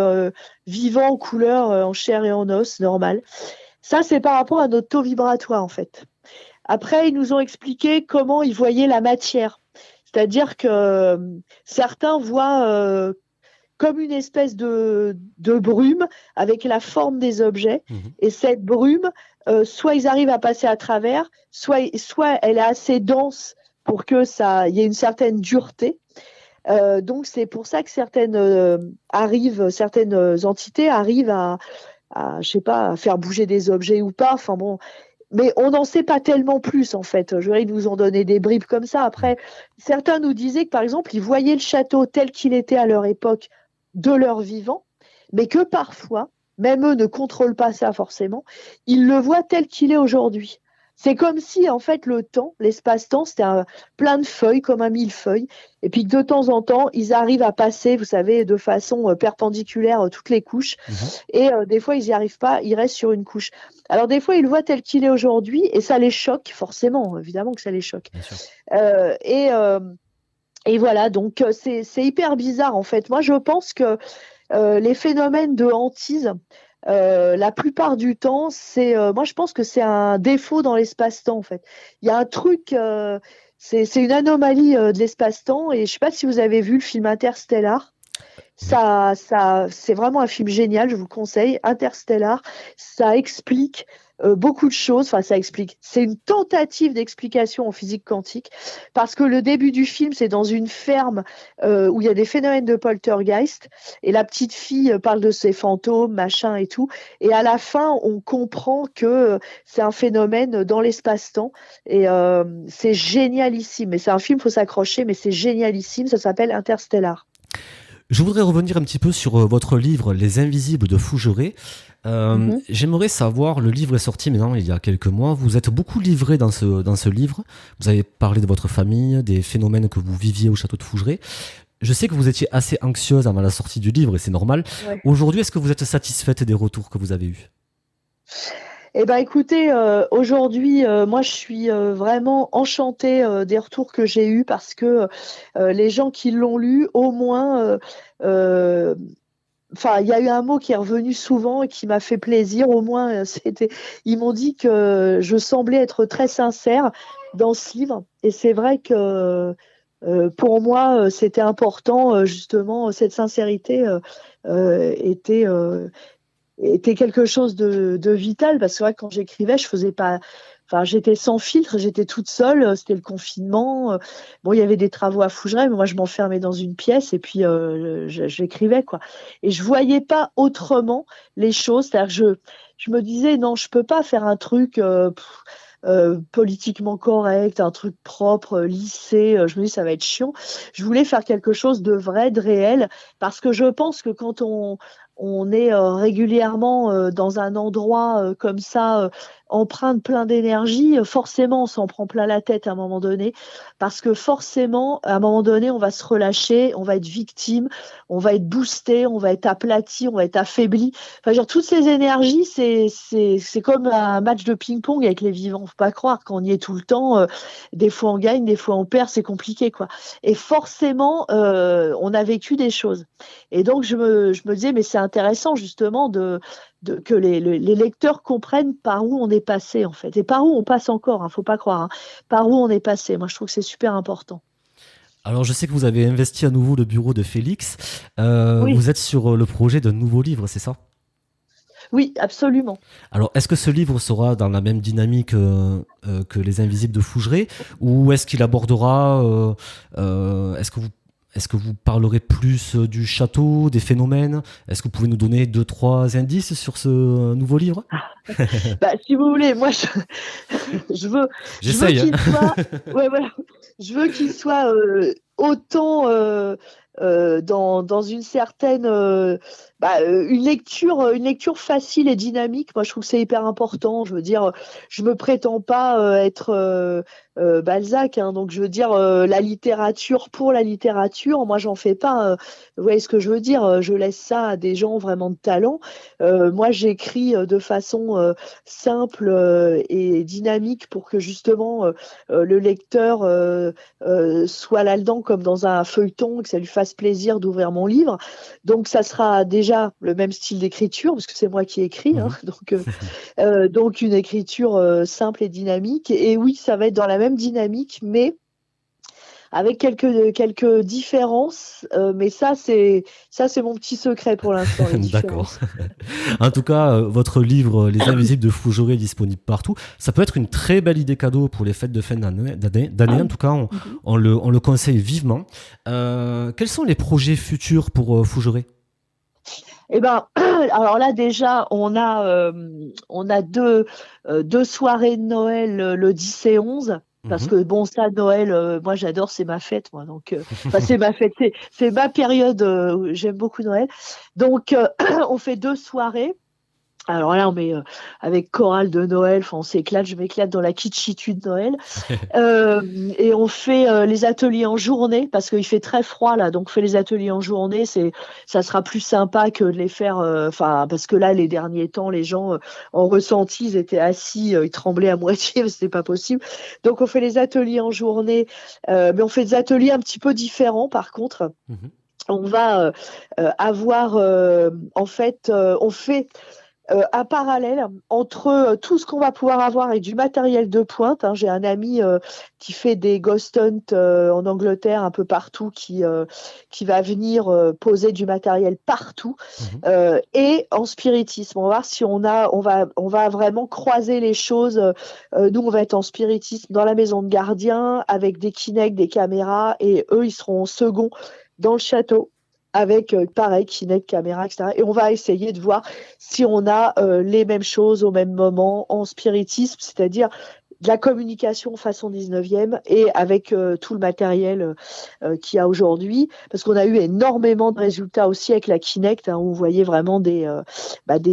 vivant, en couleur, en chair et en os, normal. Ça, c'est par rapport à notre taux vibratoire en fait. Après, ils nous ont expliqué comment ils voyaient la matière. C'est-à-dire que certains voient comme une espèce de brume avec la forme des objets. Mhm. Et cette brume, soit ils arrivent à passer à travers, soit elle est assez dense pour que ça y ait une certaine dureté. Donc c'est pour ça que certaines entités arrivent je sais pas, à faire bouger des objets ou pas. Enfin bon, mais on n'en sait pas tellement plus, en fait. Je dirais, ils nous ont donné des bribes comme ça. Après, certains nous disaient que, par exemple, ils voyaient le château tel qu'il était à leur époque de leur vivant, mais que parfois, même eux ne contrôlent pas ça forcément, ils le voient tel qu'il est aujourd'hui. C'est comme si, en fait, le temps, l'espace-temps, c'était plein de feuilles, comme un millefeuille, et puis que de temps en temps, ils arrivent à passer, vous savez, de façon perpendiculaire toutes les couches, et des fois, ils n'y arrivent pas, ils restent sur une couche. Alors, des fois, ils le voient tel qu'il est aujourd'hui, et ça les choque, forcément, évidemment que ça les choque. Bien sûr. Et voilà, donc c'est hyper bizarre, en fait. Moi, je pense que les phénomènes de hantise, la plupart du temps, moi je pense que c'est un défaut dans l'espace-temps en fait. Il y a un truc, c'est une anomalie de l'espace-temps et je sais pas si vous avez vu le film Interstellar. C'est vraiment un film génial, je vous le conseille. Interstellar, ça explique beaucoup de choses. Enfin, ça explique. C'est une tentative d'explication en physique quantique parce que le début du film, c'est dans une ferme où il y a des phénomènes de poltergeist et la petite fille parle de ses fantômes, machin et tout. Et à la fin, on comprend que c'est un phénomène dans l'espace-temps et c'est génialissime. Et c'est un film, faut s'accrocher, mais c'est génialissime. Ça s'appelle Interstellar. Je voudrais revenir un petit peu sur votre livre Les Invisibles de Fougeray. J'aimerais savoir, le livre est sorti maintenant il y a quelques mois, vous êtes beaucoup livré dans ce livre, vous avez parlé de votre famille, des phénomènes que vous viviez au château de Fougeray. Je sais que vous étiez assez anxieuse avant la sortie du livre et c'est normal. Ouais. Aujourd'hui, est-ce que vous êtes satisfaite des retours que vous avez eus ? Eh ben, écoutez, aujourd'hui, moi, je suis vraiment enchantée des retours que j'ai eus parce que les gens qui l'ont lu, au moins, enfin, il y a eu un mot qui est revenu souvent et qui m'a fait plaisir. Au moins, ils m'ont dit que je semblais être très sincère dans ce livre. Et c'est vrai que pour moi, c'était important, justement, cette sincérité était quelque chose de vital parce que c'est vrai que quand j'écrivais, je faisais pas. Enfin, j'étais sans filtre, j'étais toute seule, c'était le confinement. Bon, il y avait des travaux à Fougeray, mais moi, je m'enfermais dans une pièce et puis j'écrivais, quoi. Et je voyais pas autrement les choses. C'est-à-dire que je me disais, non, je peux pas faire un truc politiquement correct, un truc propre, lissé. Je me dis, ça va être chiant. Je voulais faire quelque chose de vrai, de réel, parce que je pense que quand on est régulièrement dans un endroit comme ça, empreinte plein d'énergie, forcément on s'en prend plein la tête à un moment donné, parce que forcément à un moment donné on va se relâcher, on va être victime, on va être boosté, on va être aplati, on va être affaibli. Enfin, genre, toutes ces énergies, c'est comme un match de ping-pong avec les vivants. Faut pas croire qu'on y est tout le temps. Des fois on gagne, des fois on perd, c'est compliqué, quoi. Et forcément on a vécu des choses. Et donc je me disais, mais c'est intéressant justement que les lecteurs comprennent par où on est passé en fait, et par où on passe encore, faut pas croire, par où on est passé. Moi, je trouve que c'est super important. Alors, je sais que vous avez investi à nouveau le bureau de Félix. Oui. Vous êtes sur le projet d'un nouveau livre, c'est ça? Oui, absolument. Alors, est-ce que ce livre sera dans la même dynamique que Les Invisibles de Fougeray, ou est-ce qu'il abordera, est-ce que vous parlerez plus du château, des phénomènes? Est-ce que vous pouvez nous donner 2-3 indices sur ce nouveau livre? Si vous voulez, moi, je veux J'essaye. qu'il soit, ouais, voilà. Je veux qu'il soit autant dans une certaine une lecture facile et dynamique. Moi, je trouve que c'est hyper important. Je veux dire, je me prétends pas être Balzac, donc je veux dire la littérature pour la littérature. Moi, j'en fais pas. Vous voyez ce que je veux dire? Je laisse ça à des gens vraiment de talent. Moi, j'écris de façon simple et dynamique pour que justement le lecteur soit là-dedans comme dans un feuilleton, que ça lui fasse plaisir d'ouvrir mon livre. Donc, ça sera déjà le même style d'écriture, parce que c'est moi qui écris, donc une écriture simple et dynamique. Et oui, ça va être dans la même dynamique, mais avec quelques différences. Mais ça, c'est mon petit secret pour l'instant. D'accord. En tout cas, votre livre Les Invisibles de Fougeray est disponible partout. Ça peut être une très belle idée cadeau pour les fêtes de fin d'année. En tout cas, on le conseille vivement. Quels sont les projets futurs pour Fougeray? Alors là déjà, on a deux soirées de Noël le 10 et 11. Parce que bon, ça, Noël, moi j'adore, c'est ma fête, moi. Donc, c'est ma fête, c'est ma période où j'aime beaucoup Noël. Donc, on fait 2 soirées. Alors là, on met avec chorale de Noël, on s'éclate, je m'éclate dans la kitschitude de Noël. Et on fait les ateliers en journée, parce qu'il fait très froid là, donc on fait les ateliers en journée, ça sera plus sympa que de les faire, parce que là, les derniers temps, les gens en ressenti, ils étaient assis, ils tremblaient à moitié, c'était pas possible. Donc on fait les ateliers en journée, mais on fait des ateliers un petit peu différents par contre. On va avoir, on fait un parallèle entre tout ce qu'on va pouvoir avoir avec du matériel de pointe. J'ai un ami qui fait des ghost hunts en Angleterre, un peu partout, qui va venir poser du matériel partout, et en spiritisme. On va voir si on va vraiment croiser les choses. Nous, on va être en spiritisme dans la maison de gardien avec des Kinect, des caméras, et eux, ils seront en second dans le château, avec pareil, Kinect, caméra, etc. Et on va essayer de voir si on a les mêmes choses au même moment en spiritisme, c'est-à-dire de la communication façon 19e et avec tout le matériel qu'il y a aujourd'hui, parce qu'on a eu énormément de résultats aussi avec la Kinect, où vous voyez vraiment des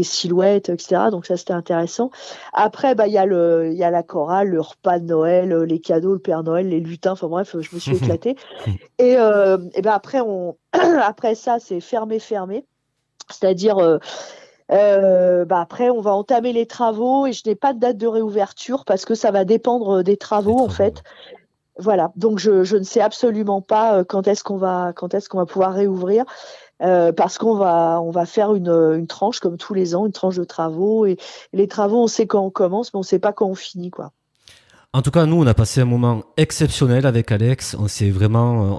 silhouettes, etc. Donc ça, c'était intéressant. Après, il y a la chorale, le repas de Noël, les cadeaux, le Père Noël, les lutins, enfin bref, je me suis éclatée. Et après, après ça, c'est fermé. C'est-à-dire, après, on va entamer les travaux, et je n'ai pas de date de réouverture parce que ça va dépendre des travaux, en fait. Voilà. Donc, je ne sais absolument pas quand est-ce qu'on va pouvoir réouvrir. Parce qu'on va faire une tranche comme tous les ans, une tranche de travaux, et les travaux, on sait quand on commence, mais on sait pas quand on finit, quoi. En tout cas, nous, on a passé un moment exceptionnel avec Alex. On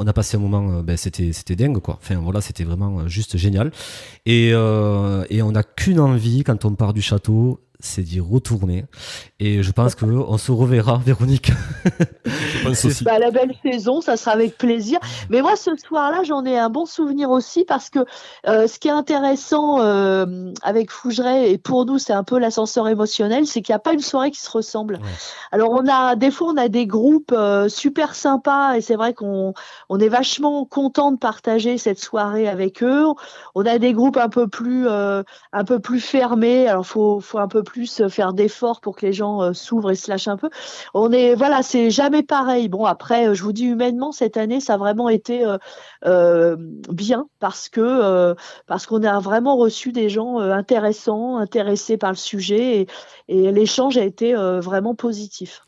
a passé un moment, c'était dingue, quoi. Enfin, voilà, c'était vraiment juste génial. Et on n'a qu'une envie quand on part du château, c'est d'y retourner. Et je pense qu'on se reverra, Véronique. Je pense aussi. La belle saison, ça sera avec plaisir. Mais moi, ce soir-là, j'en ai un bon souvenir aussi, parce que ce qui est intéressant avec Fougeray, et pour nous, c'est un peu l'ascenseur émotionnel, c'est qu'il n'y a pas une soirée qui se ressemble. Ouais. Alors, des fois, on a des groupes super sympas, et c'est vrai qu'on est vachement content de partager cette soirée avec eux. On a des groupes un peu plus fermés. Alors, faut un peu plus faire d'efforts pour que les gens s'ouvrent et se lâchent un peu. C'est jamais pareil. Bon, après, je vous dis, humainement, cette année, ça a vraiment été bien, parce qu'on a vraiment reçu des gens intéressés par le sujet, et l'échange a été vraiment positif.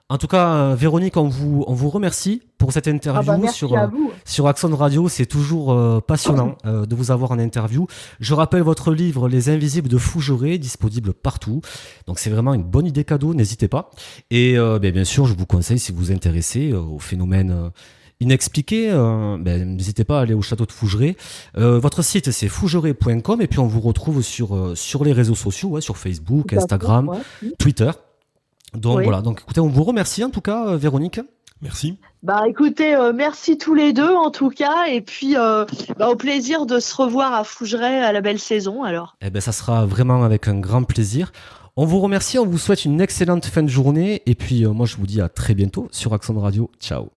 En tout cas, Véronique, on vous remercie pour cette interview merci à vous. sur Axon Radio. C'est toujours passionnant de vous avoir en interview. Je rappelle votre livre Les Invisibles de Fougeray, disponible partout. Donc c'est vraiment une bonne idée cadeau, n'hésitez pas. Et bien sûr, je vous conseille, si vous vous intéressez au phénomène inexpliqué, n'hésitez pas à aller au château de Fougeray. Votre site, c'est fougeray.com, et puis on vous retrouve sur les réseaux sociaux, sur Facebook, Instagram, Twitter. Donc voilà, donc écoutez, on vous remercie en tout cas, Véronique. Merci. Écoutez, merci tous les deux en tout cas, et puis au plaisir de se revoir à Fougeray à la belle saison alors. Ça sera vraiment avec un grand plaisir. On vous remercie, on vous souhaite une excellente fin de journée, et puis moi je vous dis à très bientôt sur Axon Radio. Ciao.